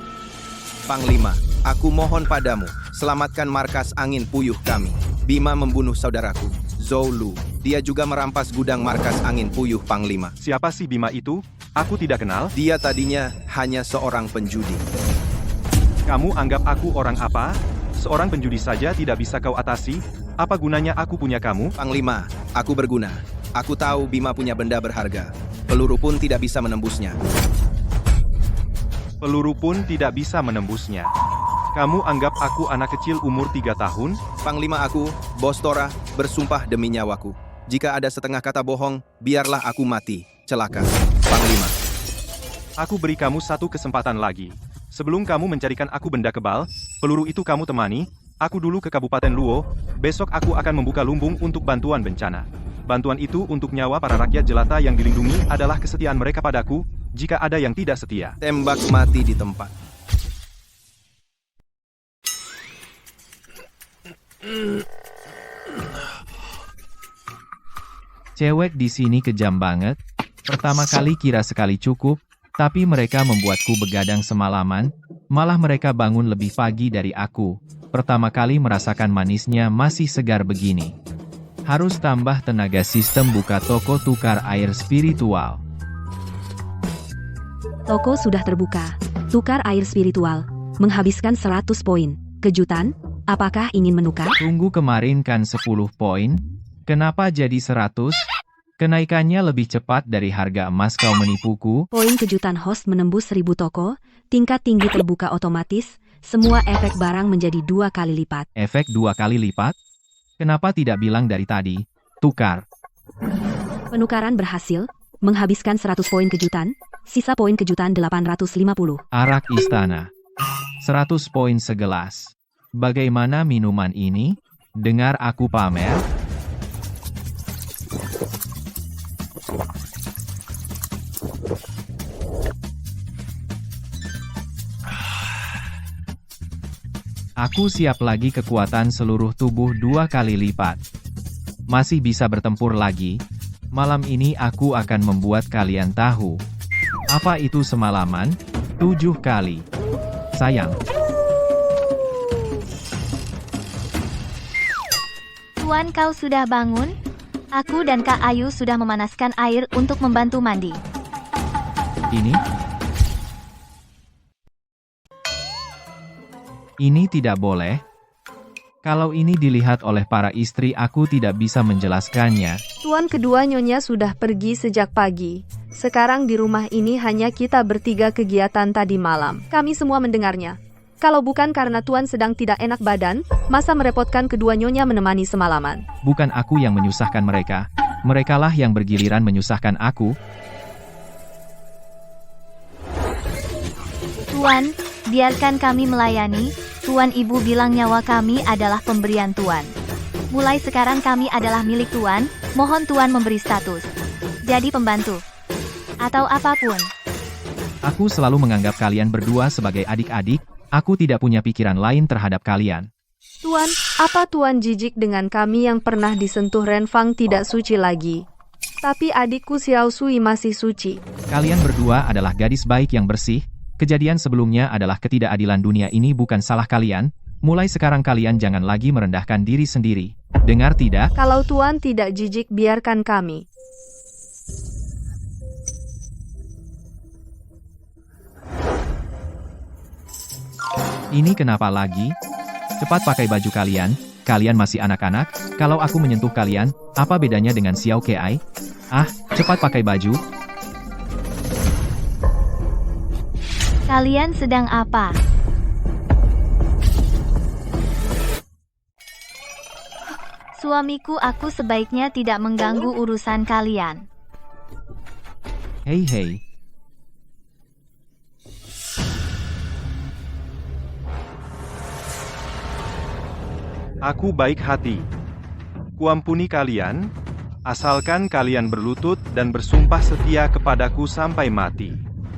Panglima, aku mohon padamu, selamatkan markas angin puyuh kami. Bima membunuh saudaraku, Zolu. Dia juga merampas gudang markas angin puyuh, Panglima. Siapa sih Bima itu? Aku tidak kenal. Dia tadinya hanya seorang penjudi. Kamu anggap aku orang apa? Seorang penjudi saja tidak bisa kau atasi? Apa gunanya aku punya kamu? Panglima, aku berguna. Aku tahu Bima punya benda berharga. Peluru pun tidak bisa menembusnya. Peluru pun tidak bisa menembusnya. Kamu anggap aku anak kecil umur 3 tahun? Panglima, aku, Bostora, bersumpah demi nyawaku. Jika ada setengah kata bohong, biarlah aku mati. Celaka, Panglima. Aku beri kamu satu kesempatan lagi. Sebelum kamu mencarikan aku benda kebal, peluru itu kamu temani, aku dulu ke Kabupaten Luo, besok aku akan membuka lumbung untuk bantuan bencana. Bantuan itu untuk nyawa para rakyat jelata yang dilindungi adalah kesetiaan mereka padaku, jika ada yang tidak setia. Tembak mati di tempat. Cewek di sini kejam banget. Pertama kali kira sekali cukup, tapi mereka membuatku begadang semalaman, malah mereka bangun lebih pagi dari aku. Pertama kali merasakan manisnya masih segar begini. Harus tambah tenaga sistem buka toko tukar air spiritual. Toko sudah terbuka. Tukar air spiritual. Menghabiskan 100 poin. Kejutan? Apakah ingin menukar? Tunggu, kemarin kan 10 poin. Kenapa jadi 100? Kenaikannya lebih cepat dari harga emas, kau menipuku. Poin kejutan host menembus 1000 toko. Tingkat tinggi terbuka otomatis. Semua efek barang menjadi 2 kali lipat. Efek 2 kali lipat? Kenapa tidak bilang dari tadi? Tukar. Penukaran berhasil. Menghabiskan 100 poin kejutan. Sisa poin kejutan 850. Arak istana. 100 poin segelas. Bagaimana minuman ini? Dengar aku pamer. Aku siap lagi, kekuatan seluruh tubuh 2 kali lipat. Masih bisa bertempur lagi. Malam ini aku akan membuat kalian tahu. Apa itu semalaman? 7 kali. Sayang. Tuan, kau sudah bangun? Aku dan Kak Ayu sudah memanaskan air untuk membantu mandi. Ini tidak boleh. Kalau ini dilihat oleh para istri, aku tidak bisa menjelaskannya. Tuan kedua nyonya sudah pergi sejak pagi. Sekarang di rumah ini hanya kita bertiga kegiatan tadi malam. Kami semua mendengarnya. Kalau bukan karena Tuan sedang tidak enak badan, masa merepotkan kedua nyonya menemani semalaman? Bukan aku yang menyusahkan mereka. Merekalah yang bergiliran menyusahkan aku. Tuan, biarkan kami melayani. Tuan, Ibu bilang nyawa kami adalah pemberian Tuan. Mulai sekarang kami adalah milik Tuan, mohon Tuan memberi status. Jadi pembantu. Atau apapun. Aku selalu menganggap kalian berdua sebagai adik-adik, aku tidak punya pikiran lain terhadap kalian. Tuan, apa Tuan jijik dengan kami yang pernah disentuh Renfang tidak suci lagi? Tapi adikku Xiao Sui masih suci. Kalian berdua adalah gadis baik yang bersih. Kejadian sebelumnya adalah ketidakadilan dunia ini bukan salah kalian. Mulai sekarang kalian jangan lagi merendahkan diri sendiri. Dengar tidak? Kalau Tuan tidak jijik, biarkan kami. Ini kenapa lagi? Cepat pakai baju kalian, kalian masih anak-anak, kalau aku menyentuh kalian, apa bedanya dengan Xiao Kei? Ah, cepat pakai baju. Kalian sedang apa? Suamiku, aku sebaiknya tidak mengganggu urusan kalian. Hei hei. Aku baik hati. Kuampuni kalian, asalkan kalian berlutut dan bersumpah setia kepadaku sampai mati.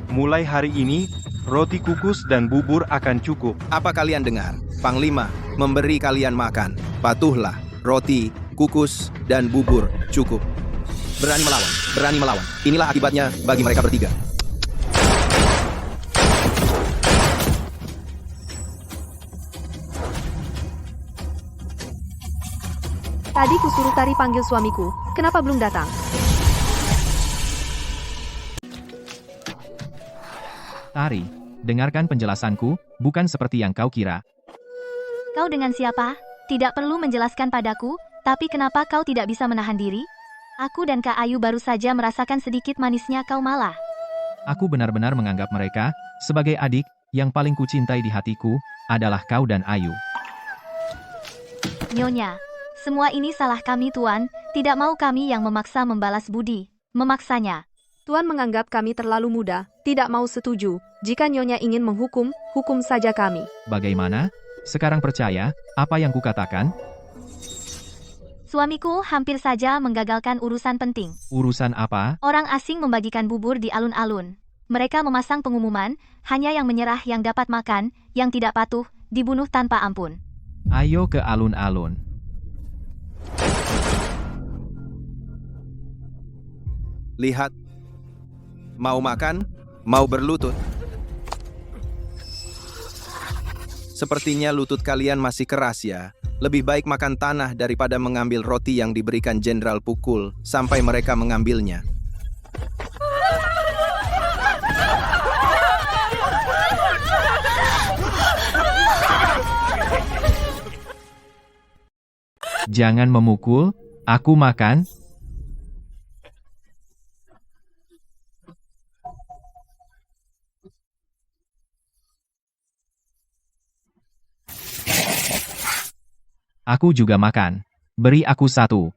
Mulai hari ini, roti kukus dan bubur akan cukup. Apa kalian dengar? Panglima memberi kalian makan. Patuhlah. Roti, kukus, dan bubur cukup. Berani melawan, berani melawan. Inilah akibatnya bagi mereka bertiga. Tadi kusuruh Tari panggil suamiku, kenapa belum datang? Tari, dengarkan penjelasanku, bukan seperti yang kau kira. Kau dengan siapa? Tidak perlu menjelaskan padaku, tapi kenapa kau tidak bisa menahan diri? Aku dan Kak Ayu baru saja merasakan sedikit manisnya kau malah. Aku benar-benar menganggap mereka, sebagai adik, yang paling kucintai di hatiku, adalah kau dan Ayu. Nyonya, semua ini salah kami Tuan, tidak mau kami yang memaksa membalas budi, memaksanya. Tuan menganggap kami terlalu muda, tidak mau setuju. Jika Nyonya ingin menghukum, hukum saja kami. Bagaimana? Sekarang percaya, apa yang kukatakan? Suamiku hampir saja menggagalkan urusan penting. Urusan apa? Orang asing membagikan bubur di alun-alun. Mereka memasang pengumuman, hanya yang menyerah yang dapat makan, yang tidak patuh, dibunuh tanpa ampun. Ayo ke alun-alun. Lihat. Mau makan, mau berlutut. Sepertinya lutut kalian masih keras ya. Lebih baik makan tanah daripada mengambil roti yang diberikan Jenderal Pukul sampai mereka mengambilnya. Jangan memukul, aku makan. Aku juga makan. Beri aku satu.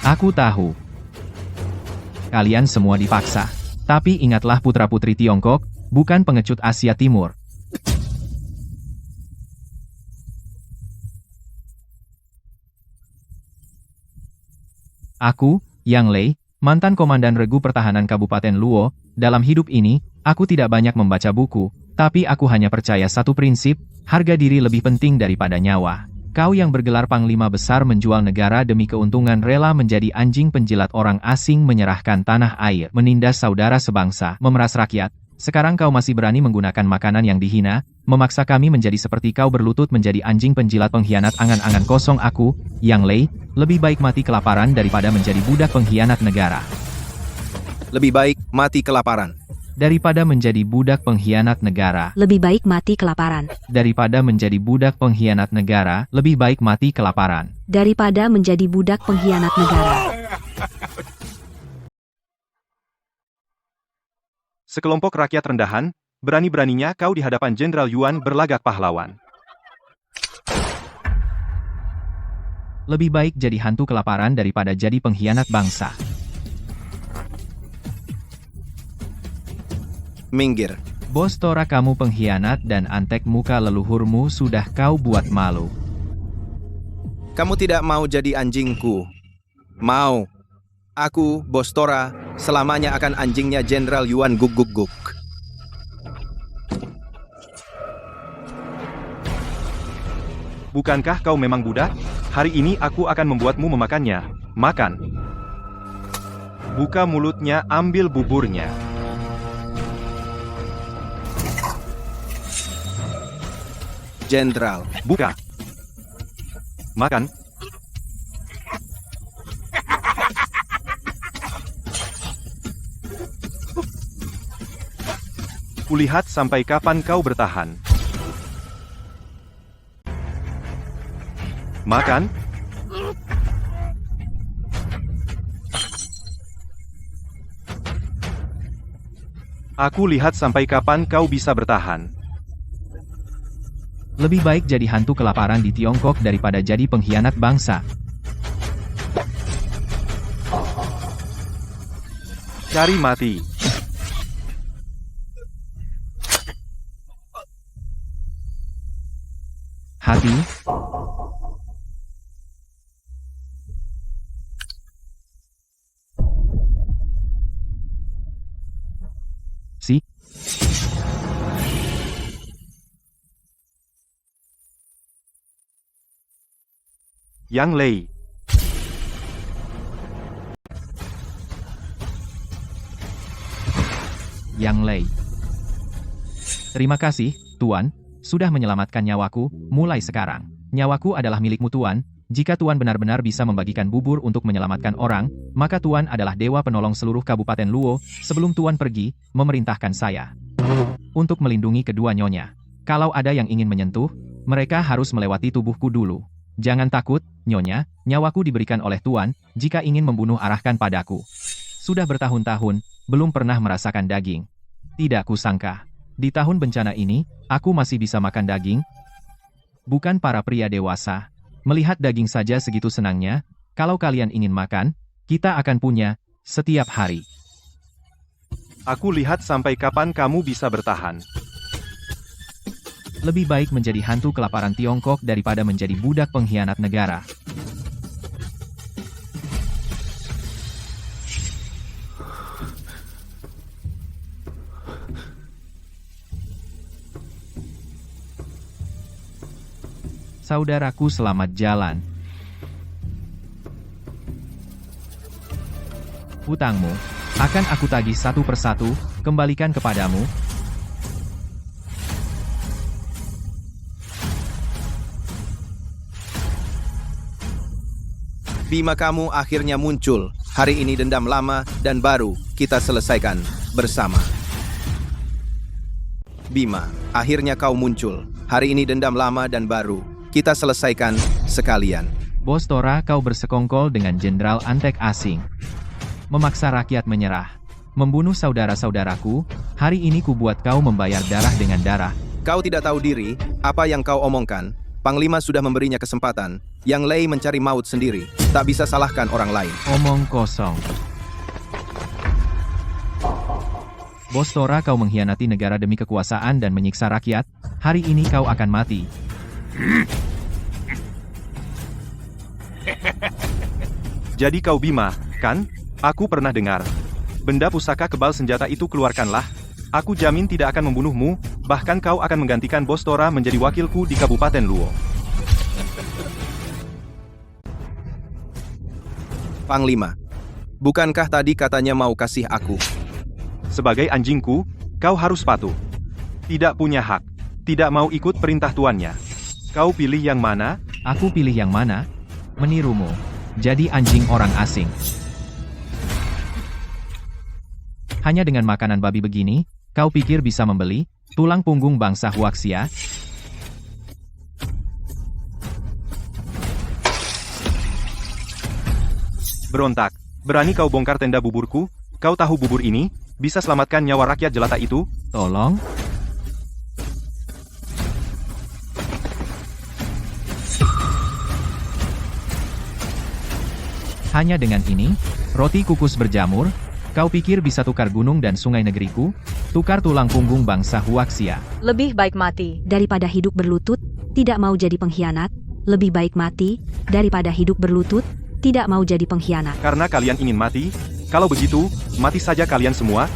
Aku tahu. Kalian semua dipaksa. Tapi ingatlah putra-putri Tiongkok, bukan pengecut Asia Timur. Aku, Yang Lei, mantan komandan regu pertahanan Kabupaten Luo, dalam hidup ini, aku tidak banyak membaca buku, tapi aku hanya percaya satu prinsip, harga diri lebih penting daripada nyawa. Kau yang bergelar Panglima Besar menjual negara demi keuntungan rela menjadi anjing penjilat orang asing menyerahkan tanah air, menindas saudara sebangsa, memeras rakyat. Sekarang kau masih berani menggunakan makanan yang dihina, memaksa kami menjadi seperti kau berlutut menjadi anjing penjilat pengkhianat angan-angan kosong aku, Yang Lei, lebih baik mati kelaparan daripada menjadi budak pengkhianat negara. Lebih baik mati kelaparan. Daripada menjadi budak pengkhianat negara. Lebih baik mati kelaparan. Daripada menjadi budak pengkhianat negara, lebih baik mati kelaparan. Daripada menjadi budak pengkhianat negara. Sekelompok rakyat rendahan, berani-beraninya kau di hadapan Jenderal Yuan berlagak pahlawan. Lebih baik jadi hantu kelaparan daripada jadi pengkhianat bangsa. Minggir. Bos Tora, kamu pengkhianat dan antek muka leluhurmu sudah kau buat malu. Kamu tidak mau jadi anjingku. Mau. Aku, Bos Tora, selamanya akan anjingnya Jenderal Yuan Guk Guk Guk. Bukankah kau memang budak? Hari ini aku akan membuatmu memakannya. Makan. Buka mulutnya, ambil buburnya. Jenderal. Buka. Makan. Kulihat sampai kapan kau bertahan. Makan? Aku lihat sampai kapan kau bisa bertahan. Lebih baik jadi hantu kelaparan di Tiongkok daripada jadi pengkhianat bangsa. Cari mati. Hati. Si. Yang Lei. Yang Lei. Terima kasih, Tuan, sudah menyelamatkan nyawaku. Mulai sekarang, nyawaku adalah milikmu, Tuan. Jika Tuan benar-benar bisa membagikan bubur untuk menyelamatkan orang, maka Tuan adalah dewa penolong seluruh Kabupaten Luo. Sebelum Tuan pergi, memerintahkan saya untuk melindungi kedua nyonya. Kalau ada yang ingin menyentuh, mereka harus melewati tubuhku dulu. Jangan takut, nyonya, nyawaku diberikan oleh Tuan. Jika ingin membunuh, arahkan padaku. Sudah bertahun-tahun, belum pernah merasakan daging. Tidak kusangka, di tahun bencana ini, aku masih bisa makan daging. Bukan para pria dewasa. Melihat daging saja segitu senangnya. Kalau kalian ingin makan, kita akan punya setiap hari. Aku lihat sampai kapan kamu bisa bertahan. Lebih baik menjadi hantu kelaparan Tiongkok daripada menjadi budak pengkhianat negara. Saudaraku, selamat jalan. Hutangmu akan aku tagih satu persatu, kembalikan kepadamu. Bima kamu akhirnya muncul. Hari ini dendam lama dan baru kita selesaikan bersama. Bima, akhirnya kau muncul. Hari ini dendam lama dan baru kita selesaikan sekalian. Bos Tora, kau bersekongkol dengan jenderal antek asing. Memaksa rakyat menyerah. Membunuh saudara-saudaraku. Hari ini kubuat kau membayar darah dengan darah. Kau tidak tahu diri, apa yang kau omongkan. Panglima sudah memberinya kesempatan. Yang Lei mencari maut sendiri. Tak bisa salahkan orang lain. Omong kosong. Bos Tora, kau mengkhianati negara demi kekuasaan dan menyiksa rakyat. Hari ini kau akan mati. Jadi kau Bima, kan? Aku pernah dengar. Benda pusaka kebal senjata itu keluarkanlah. Aku jamin tidak akan membunuhmu, bahkan kau akan menggantikan Bos Tora menjadi wakilku di Kabupaten Luo. Panglima, bukankah tadi katanya mau kasih aku? Sebagai anjingku, kau harus patuh. Tidak punya hak. Tidak mau ikut perintah tuannya. Kau pilih yang mana? Aku pilih yang mana? Menirumu. Jadi anjing orang asing. Hanya dengan makanan babi begini, kau pikir bisa membeli tulang punggung bangsa Huaxia? Berontak. Berani kau bongkar tenda buburku? Kau tahu bubur ini bisa selamatkan nyawa rakyat jelata itu? Tolong? Hanya dengan ini, roti kukus berjamur, kau pikir bisa tukar gunung dan sungai negeriku? Tukar tulang punggung bangsa Huaxia. Lebih baik mati. Daripada hidup berlutut, tidak mau jadi pengkhianat. Lebih baik mati, daripada hidup berlutut, tidak mau jadi pengkhianat. Karena kalian ingin mati? Kalau begitu, mati saja kalian semua.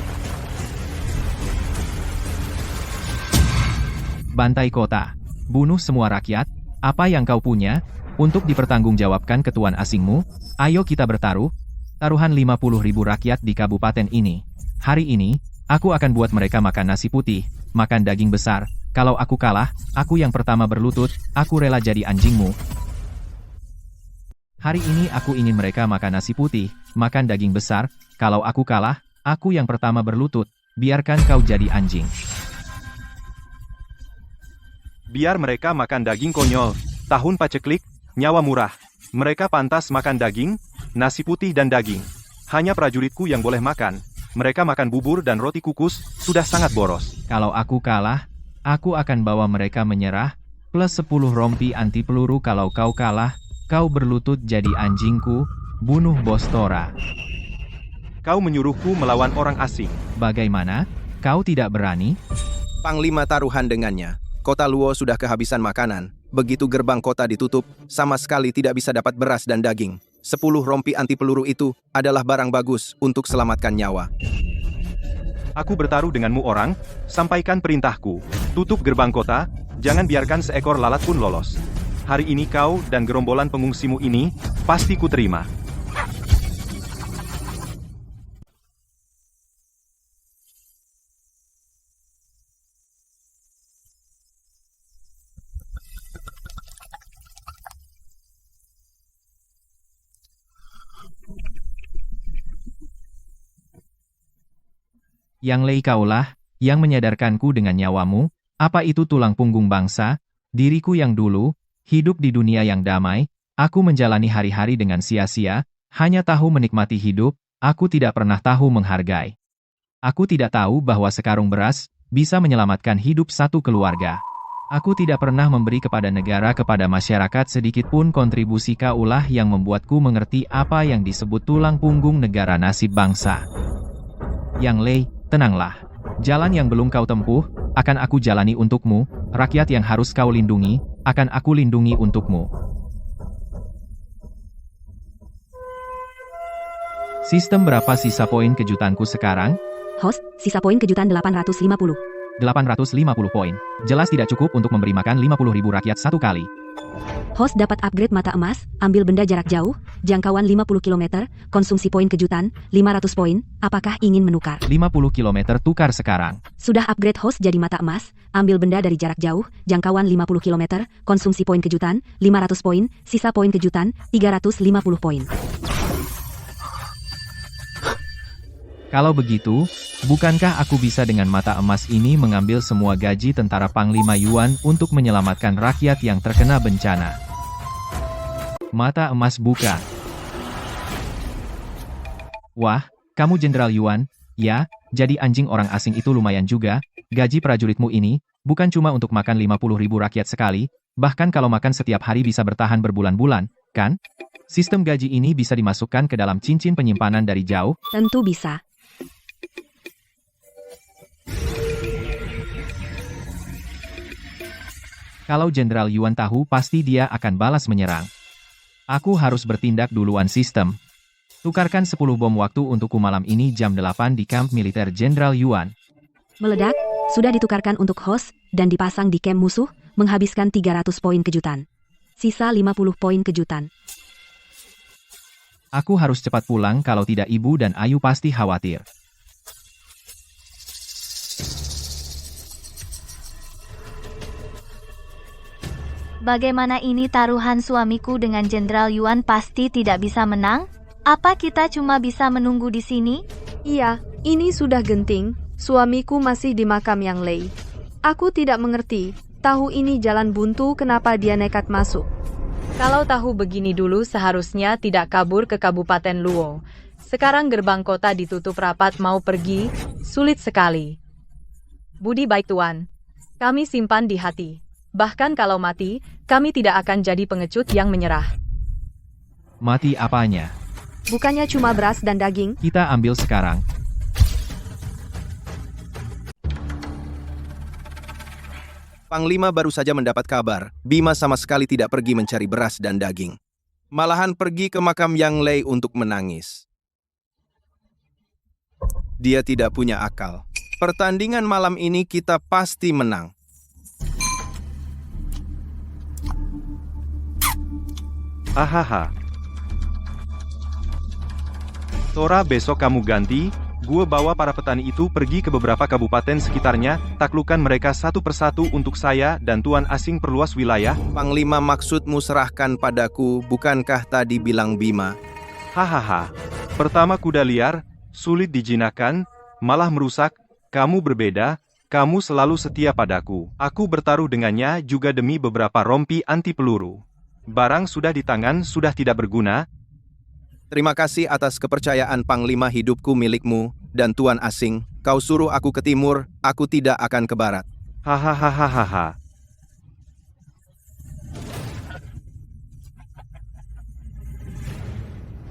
Bantai kota. Bunuh semua rakyat. Apa yang kau punya? Untuk dipertanggungjawabkan ke tuan asingmu, ayo kita bertaruh. Taruhan 50.000 rakyat di kabupaten ini. Hari ini, aku akan buat mereka makan nasi putih, makan daging besar. Kalau aku kalah, aku yang pertama berlutut, aku rela jadi anjingmu. Hari ini aku ingin mereka makan nasi putih, makan daging besar. Kalau aku kalah, aku yang pertama berlutut, biarkan kau jadi anjing. Biar mereka makan daging konyol, tahun paceklik, nyawa murah. Mereka pantas makan daging, nasi putih dan daging. Hanya prajuritku yang boleh makan. Mereka makan bubur dan roti kukus, sudah sangat boros. Kalau aku kalah, aku akan bawa mereka menyerah, plus 10 rompi anti peluru. Kalau kau kalah, kau berlutut jadi anjingku, bunuh bos Tora. Kau menyuruhku melawan orang asing. Bagaimana? Kau tidak berani? Panglima taruhan dengannya. Kota Luo sudah kehabisan makanan. Begitu gerbang kota ditutup, sama sekali tidak bisa dapat beras dan daging. 10 rompi anti peluru itu adalah barang bagus untuk selamatkan nyawa. Aku bertaruh denganmu orang, sampaikan perintahku. Tutup gerbang kota, jangan biarkan seekor lalat pun lolos. Hari ini kau dan gerombolan pengungsimu ini, pasti ku terima. Yang Lei kaulah, yang menyadarkanku dengan nyawamu, apa itu tulang punggung bangsa, diriku yang dulu, hidup di dunia yang damai, aku menjalani hari-hari dengan sia-sia, hanya tahu menikmati hidup, aku tidak pernah tahu menghargai. Aku tidak tahu bahwa sekarung beras, bisa menyelamatkan hidup satu keluarga. Aku tidak pernah memberi kepada negara kepada masyarakat sedikitpun kontribusi kaulah yang membuatku mengerti apa yang disebut tulang punggung negara nasib bangsa. Yang Lei, tenanglah. Jalan yang belum kau tempuh, akan aku jalani untukmu, rakyat yang harus kau lindungi, akan aku lindungi untukmu. Sistem berapa sisa poin kejutanku sekarang? Host, sisa poin kejutan 850. 850 poin. Jelas tidak cukup untuk memberi makan 50.000 rakyat satu kali. Host dapat upgrade mata emas, ambil benda jarak jauh, jangkauan 50 km, konsumsi poin kejutan, 500 poin, apakah ingin menukar? 50 km tukar sekarang. Sudah upgrade host jadi mata emas, ambil benda dari jarak jauh, jangkauan 50 km, konsumsi poin kejutan, 500 poin, sisa poin kejutan, 350 poin. Kalau begitu, bukankah aku bisa dengan mata emas ini mengambil semua gaji tentara Panglima Yuan untuk menyelamatkan rakyat yang terkena bencana? Mata emas buka. Wah, kamu Jenderal Yuan, ya, jadi anjing orang asing itu lumayan juga, gaji prajuritmu ini, bukan cuma untuk makan 50.000 rakyat sekali, bahkan kalau makan setiap hari bisa bertahan berbulan-bulan, kan? Sistem gaji ini bisa dimasukkan ke dalam cincin penyimpanan dari jauh? Tentu bisa. Kalau Jenderal Yuan tahu pasti dia akan balas menyerang. Aku harus bertindak duluan sistem. Tukarkan 10 bom waktu untukku malam ini jam 8 di kamp militer Jenderal Yuan. Meledak, sudah ditukarkan untuk host, dan dipasang di camp musuh, menghabiskan 300 poin kejutan. Sisa 50 poin kejutan. Aku harus cepat pulang kalau tidak Ibu dan Ayu pasti khawatir. Bagaimana ini taruhan suamiku dengan Jenderal Yuan pasti tidak bisa menang? Apa kita cuma bisa menunggu di sini? Iya, ini sudah genting, suamiku masih di makam Yang Lei. Aku tidak mengerti, tahu ini jalan buntu kenapa dia nekat masuk. Kalau tahu begini dulu seharusnya tidak kabur ke Kabupaten Luo. Sekarang gerbang kota ditutup rapat mau pergi, sulit sekali. Budi baik Tuan, kami simpan di hati. Bahkan kalau mati, kami tidak akan jadi pengecut yang menyerah. Mati apanya? Bukannya cuma beras dan daging? Kita ambil sekarang. Panglima baru saja mendapat kabar, Bima sama sekali tidak pergi mencari beras dan daging. Malahan pergi ke makam Yang Lei untuk menangis. Dia tidak punya akal. Pertandingan malam ini kita pasti menang. Hahaha. Tora besok kamu ganti, gue bawa para petani itu pergi ke beberapa kabupaten sekitarnya, taklukkan mereka satu persatu untuk saya dan tuan asing perluas wilayah. Panglima maksudmu serahkan padaku, bukankah tadi bilang Bima? Hahaha. Pertama kuda liar, sulit dijinakkan, malah merusak, kamu berbeda, Kamu selalu setia padaku. Aku bertaruh dengannya juga demi beberapa rompi anti peluru. Barang sudah di tangan sudah tidak berguna. Terima kasih atas kepercayaan Panglima hidupku milikmu, dan Tuan Asing, kau suruh aku ke timur, aku tidak akan ke barat. Hahaha.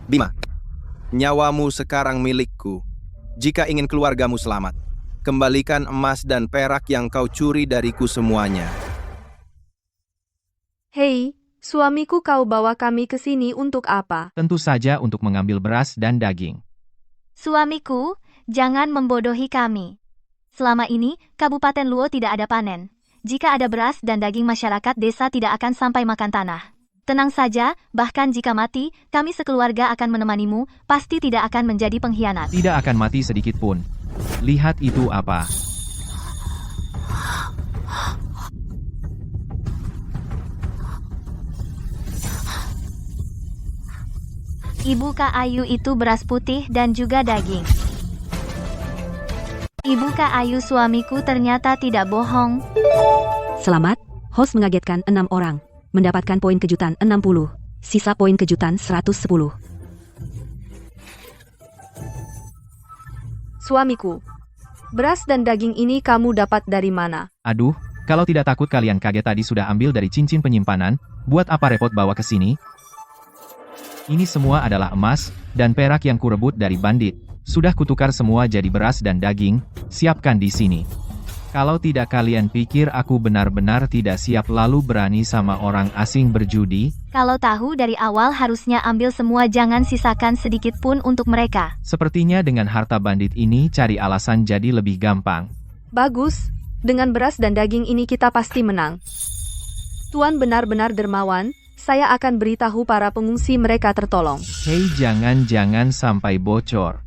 Bima, nyawamu sekarang milikku. Jika ingin keluargamu selamat, kembalikan emas dan perak yang kau curi dariku semuanya. Hei, suamiku, kau bawa kami ke sini untuk apa? Tentu saja untuk mengambil beras dan daging. Suamiku, jangan membodohi kami. Selama ini, Kabupaten Luo tidak ada panen. Jika ada beras dan daging, masyarakat desa tidak akan sampai makan tanah. Tenang saja, bahkan jika mati, kami sekeluarga akan menemanimu, pasti tidak akan menjadi pengkhianat. Tidak akan mati sedikit pun. Lihat itu apa? Ibu Kak Ayu itu beras putih dan juga daging. Ibu Kak Ayu, suamiku ternyata tidak bohong. Selamat, host mengagetkan 6 orang. Mendapatkan poin kejutan 60. Sisa poin kejutan 110. Suamiku, beras dan daging ini kamu dapat dari mana? Aduh, kalau tidak takut kalian kaget, tadi sudah ambil dari cincin penyimpanan, buat apa repot bawa ke sini? Ini semua adalah emas dan perak yang kurebut dari bandit. Sudah kutukar semua jadi beras dan daging, siapkan di sini. Kalau tidak, kalian pikir aku benar-benar tidak siap lalu berani sama orang asing berjudi? Kalau tahu dari awal harusnya ambil semua, jangan sisakan sedikit pun untuk mereka. Sepertinya dengan harta bandit ini cari alasan jadi lebih gampang. Bagus, dengan beras dan daging ini kita pasti menang. Tuan benar-benar dermawan, saya akan beritahu para pengungsi mereka tertolong. Hei, jangan sampai bocor.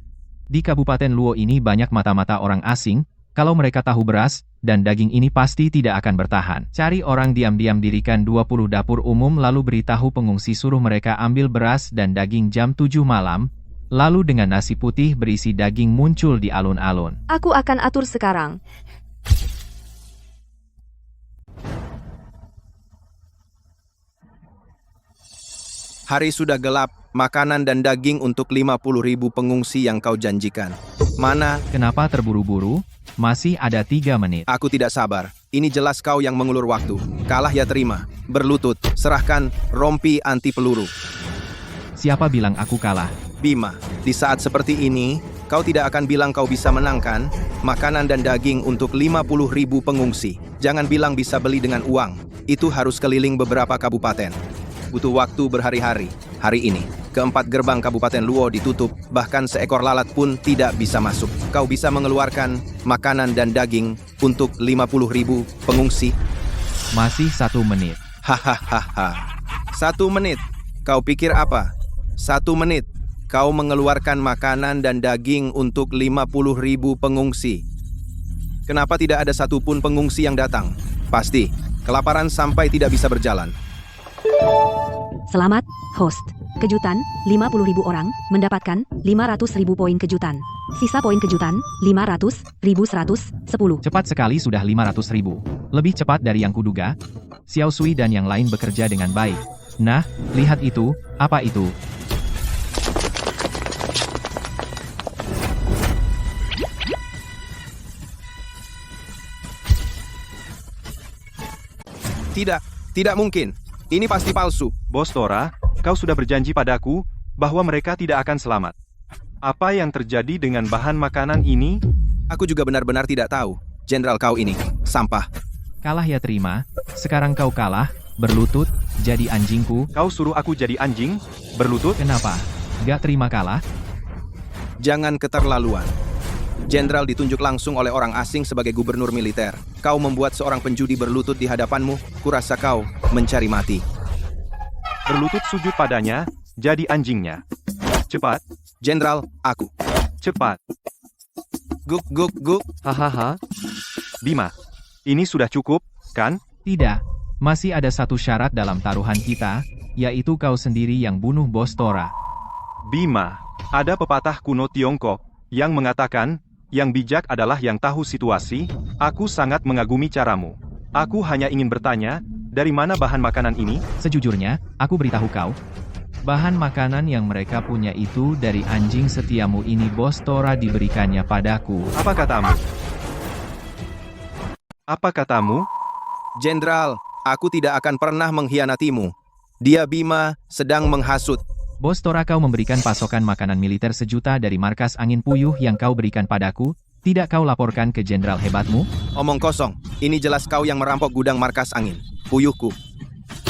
Di Kabupaten Luo ini banyak mata-mata orang asing. Kalau mereka tahu beras dan daging ini pasti tidak akan bertahan. Cari orang diam-diam, dirikan 20 dapur umum lalu beritahu pengungsi suruh mereka ambil beras dan daging jam 7 malam. Lalu dengan nasi putih berisi daging muncul di alun-alun. Aku akan atur sekarang. Hari sudah gelap, makanan dan daging untuk 50.000 pengungsi yang kau janjikan. Mana? Kenapa terburu-buru? Masih ada 3 menit. Aku tidak sabar. Ini jelas kau yang mengulur waktu. Kalah ya terima. Berlutut, serahkan rompi anti peluru. Siapa bilang aku kalah? Bima, di saat seperti ini, kau tidak akan bilang kau bisa menangkan makanan dan daging untuk 50.000 pengungsi. Jangan bilang bisa beli dengan uang. Itu harus keliling beberapa kabupaten. Butuh waktu berhari-hari. Hari ini, keempat gerbang Kabupaten Luo ditutup, bahkan seekor lalat pun tidak bisa masuk. Kau bisa mengeluarkan makanan dan daging untuk 50.000 pengungsi? Masih 1 menit. Hahaha. 1 menit. Kau pikir apa? 1 menit. Kau mengeluarkan makanan dan daging untuk 50.000 pengungsi. Kenapa tidak ada satupun pengungsi yang datang? Pasti, kelaparan sampai tidak bisa berjalan. Selamat, host. Kejutan, 50.000 orang, mendapatkan 500.000 poin kejutan. Sisa poin kejutan, 500.110. Cepat sekali, sudah 500.000. Lebih cepat dari yang kuduga. Xiao Sui dan yang lain bekerja dengan baik. Nah, lihat itu, apa itu? Tidak mungkin. Ini pasti palsu. Bos Tora, kau sudah berjanji padaku bahwa mereka tidak akan selamat. Apa yang terjadi dengan bahan makanan ini? Aku juga benar-benar tidak tahu. Jenderal kau ini, sampah. Kalah ya terima. Sekarang kau kalah, berlutut, jadi anjingku. Kau suruh aku jadi anjing, berlutut? Kenapa? Gak terima kalah? Jangan keterlaluan. Jenderal ditunjuk langsung oleh orang asing sebagai gubernur militer. Kau membuat seorang penjudi berlutut di hadapanmu, kurasa kau mencari mati. Berlutut sujud padanya, jadi anjingnya. Cepat. Jenderal, aku. Cepat. Guk. Hahaha. Bima, ini sudah cukup, kan? Tidak. Masih ada satu syarat dalam taruhan kita, yaitu kau sendiri yang bunuh Bos Tora. Bima, ada pepatah kuno Tiongkok yang mengatakan, yang bijak adalah yang tahu situasi. Aku sangat mengagumi caramu. Aku hanya ingin bertanya, dari mana bahan makanan ini? Sejujurnya, aku beritahu kau. Bahan makanan yang mereka punya itu dari anjing setiamu ini. Bos Tora diberikannya padaku. Apa katamu? Apa katamu? Jenderal, aku tidak akan pernah mengkhianatimu. Dia Bima sedang menghasut. Bos Tora, kau memberikan pasokan makanan militer 1 juta dari markas angin puyuh yang kau berikan padaku. Tidak kau laporkan ke jenderal hebatmu? Omong kosong, ini jelas kau yang merampok gudang markas angin puyuhku.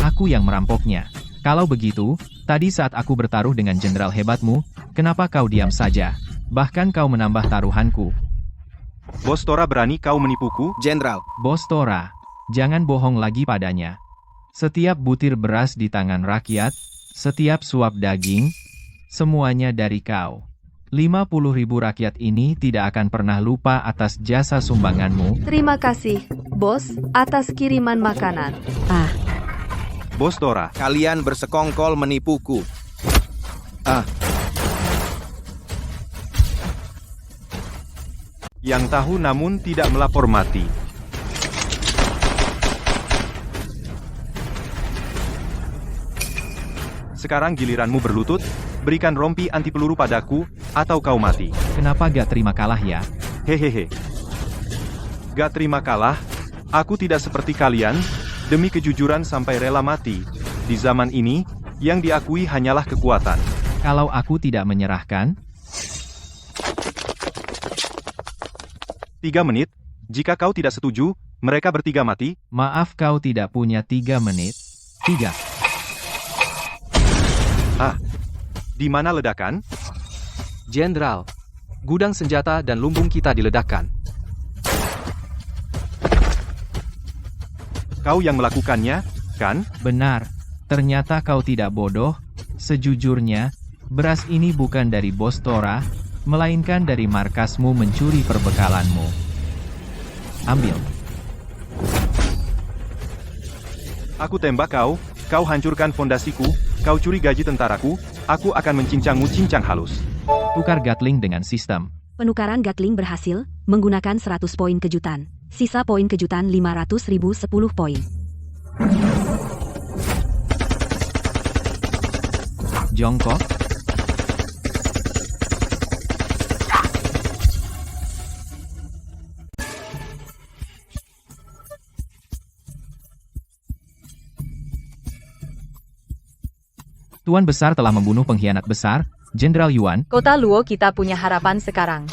Aku yang merampoknya. Kalau begitu, tadi saat aku bertaruh dengan jenderal hebatmu, kenapa kau diam saja? Bahkan kau menambah taruhanku. Bos Tora, berani kau menipuku? Jenderal, Bos Tora, jangan bohong lagi padanya. Setiap butir beras di tangan rakyat, setiap suap daging, semuanya dari kau. 50.000 rakyat ini tidak akan pernah lupa atas jasa sumbanganmu. Terima kasih, bos, atas kiriman makanan. Bos Tora, kalian bersekongkol menipuku. yang tahu namun tidak melapor mati. Sekarang giliranmu berlutut, berikan rompi anti peluru padaku, atau kau mati. Kenapa gak terima kalah ya? Hehehe. Gak terima kalah, aku tidak seperti kalian, demi kejujuran sampai rela mati. Di zaman ini, yang diakui hanyalah kekuatan. Kalau aku tidak menyerahkan, 3 menit, jika kau tidak setuju, mereka bertiga mati. maaf kau tidak punya 3 menit. 3. Di mana ledakan? Jenderal, gudang senjata dan lumbung kita diledakkan. Kau yang melakukannya, kan? Benar, ternyata kau tidak bodoh. Sejujurnya, beras ini bukan dari Bos Tora, melainkan dari markasmu mencuri perbekalanmu. Ambil. Aku tembak kau, kau hancurkan fondasiku, kau curi gaji tentaraku, aku akan mencincangmu cincang halus. Tukar Gatling dengan sistem. Penukaran Gatling berhasil, menggunakan 100 poin kejutan. Sisa poin kejutan 500.000 10 poin. Jongkok. Tuan Besar telah membunuh pengkhianat besar, Jenderal Yuan. Kota Luo, kita punya harapan sekarang.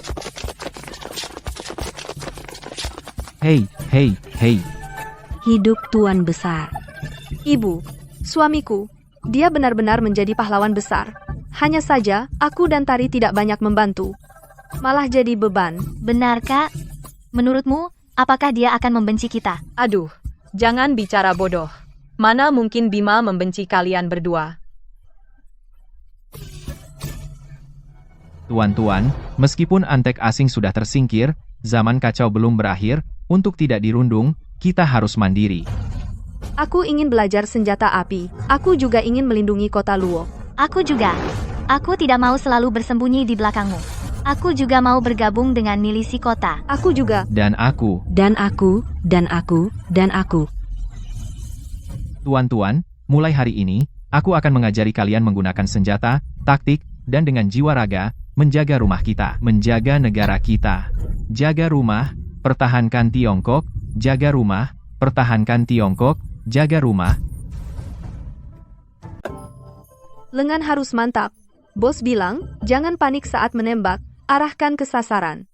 Hei. Hidup Tuan Besar. Ibu, suamiku, dia benar-benar menjadi pahlawan besar. Hanya saja, aku dan Tari tidak banyak membantu. Malah jadi beban. Benar, Kak? Menurutmu, apakah dia akan membenci kita? Aduh, jangan bicara bodoh. Mana mungkin Bima membenci kalian berdua? Tuan-tuan, meskipun antek asing sudah tersingkir, zaman kacau belum berakhir, untuk tidak dirundung, kita harus mandiri. Aku ingin belajar senjata api. Aku juga ingin melindungi kota Luo. Aku juga. Aku tidak mau selalu bersembunyi di belakangmu. Aku juga mau bergabung dengan milisi kota. Aku juga. Dan aku. Tuan-tuan, mulai hari ini, aku akan mengajari kalian menggunakan senjata, taktik, dan dengan jiwa raga, menjaga rumah kita, menjaga negara kita. Jaga rumah, pertahankan Tiongkok, jaga rumah, pertahankan Tiongkok, jaga rumah. Lengan harus mantap. Bos bilang, jangan panik saat menembak, arahkan ke sasaran.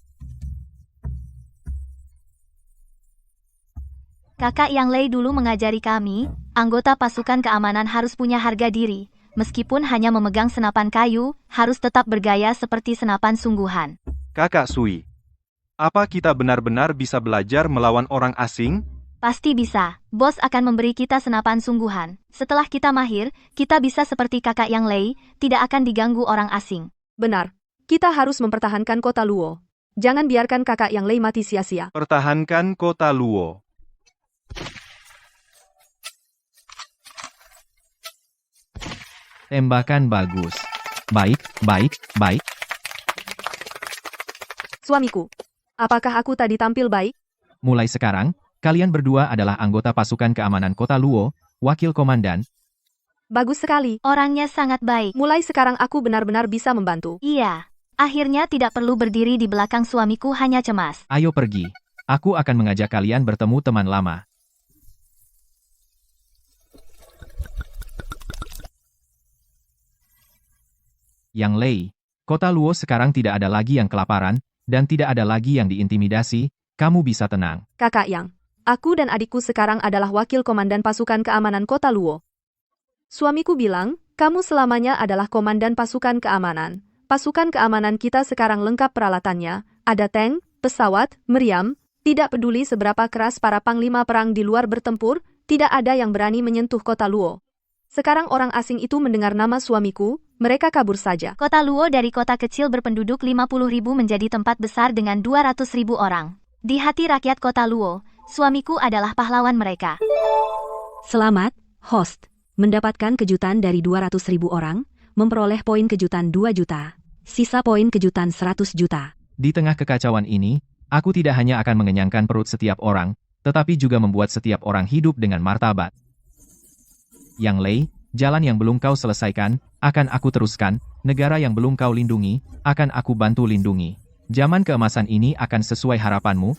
Kakak Yang Lei dulu mengajari kami, anggota pasukan keamanan harus punya harga diri. Meskipun hanya memegang senapan kayu, harus tetap bergaya seperti senapan sungguhan. Kakak Sui, apa kita benar-benar bisa belajar melawan orang asing? Pasti bisa. Bos akan memberi kita senapan sungguhan. Setelah kita mahir, kita bisa seperti kakak Yang Lei, tidak akan diganggu orang asing. Benar. Kita harus mempertahankan kota Luo. Jangan biarkan kakak Yang Lei mati sia-sia. Pertahankan kota Luo. Tembakan bagus. Baik. Suamiku, apakah aku tadi tampil baik? Mulai sekarang, kalian berdua adalah anggota pasukan keamanan kota Luo, wakil komandan. Bagus sekali. Orangnya sangat baik. Mulai sekarang aku benar-benar bisa membantu. Iya. Akhirnya tidak perlu berdiri di belakang suamiku hanya cemas. Ayo pergi. Aku akan mengajak kalian bertemu teman lama. Yang Lei, kota Luo sekarang tidak ada lagi yang kelaparan, dan tidak ada lagi yang diintimidasi, kamu bisa tenang. Kakak Yang, aku dan adikku sekarang adalah wakil komandan pasukan keamanan kota Luo. Suamiku bilang, kamu selamanya adalah komandan pasukan keamanan. Pasukan keamanan kita sekarang lengkap peralatannya, ada tank, pesawat, meriam, tidak peduli seberapa keras para panglima perang di luar bertempur, tidak ada yang berani menyentuh kota Luo. Sekarang orang asing itu mendengar nama suamiku, mereka kabur saja. Kota Luo dari kota kecil berpenduduk 50.000 menjadi tempat besar dengan 200.000 orang. Di hati rakyat kota Luo, suamiku adalah pahlawan mereka. Selamat, host. Mendapatkan kejutan dari 200.000 orang, memperoleh poin kejutan 2 juta. Sisa poin kejutan 100 juta. Di tengah kekacauan ini, aku tidak hanya akan mengenyangkan perut setiap orang, tetapi juga membuat setiap orang hidup dengan martabat. Yang Lei, jalan yang belum kau selesaikan, akan aku teruskan, negara yang belum kau lindungi, akan aku bantu lindungi. Zaman keemasan ini akan sesuai harapanmu,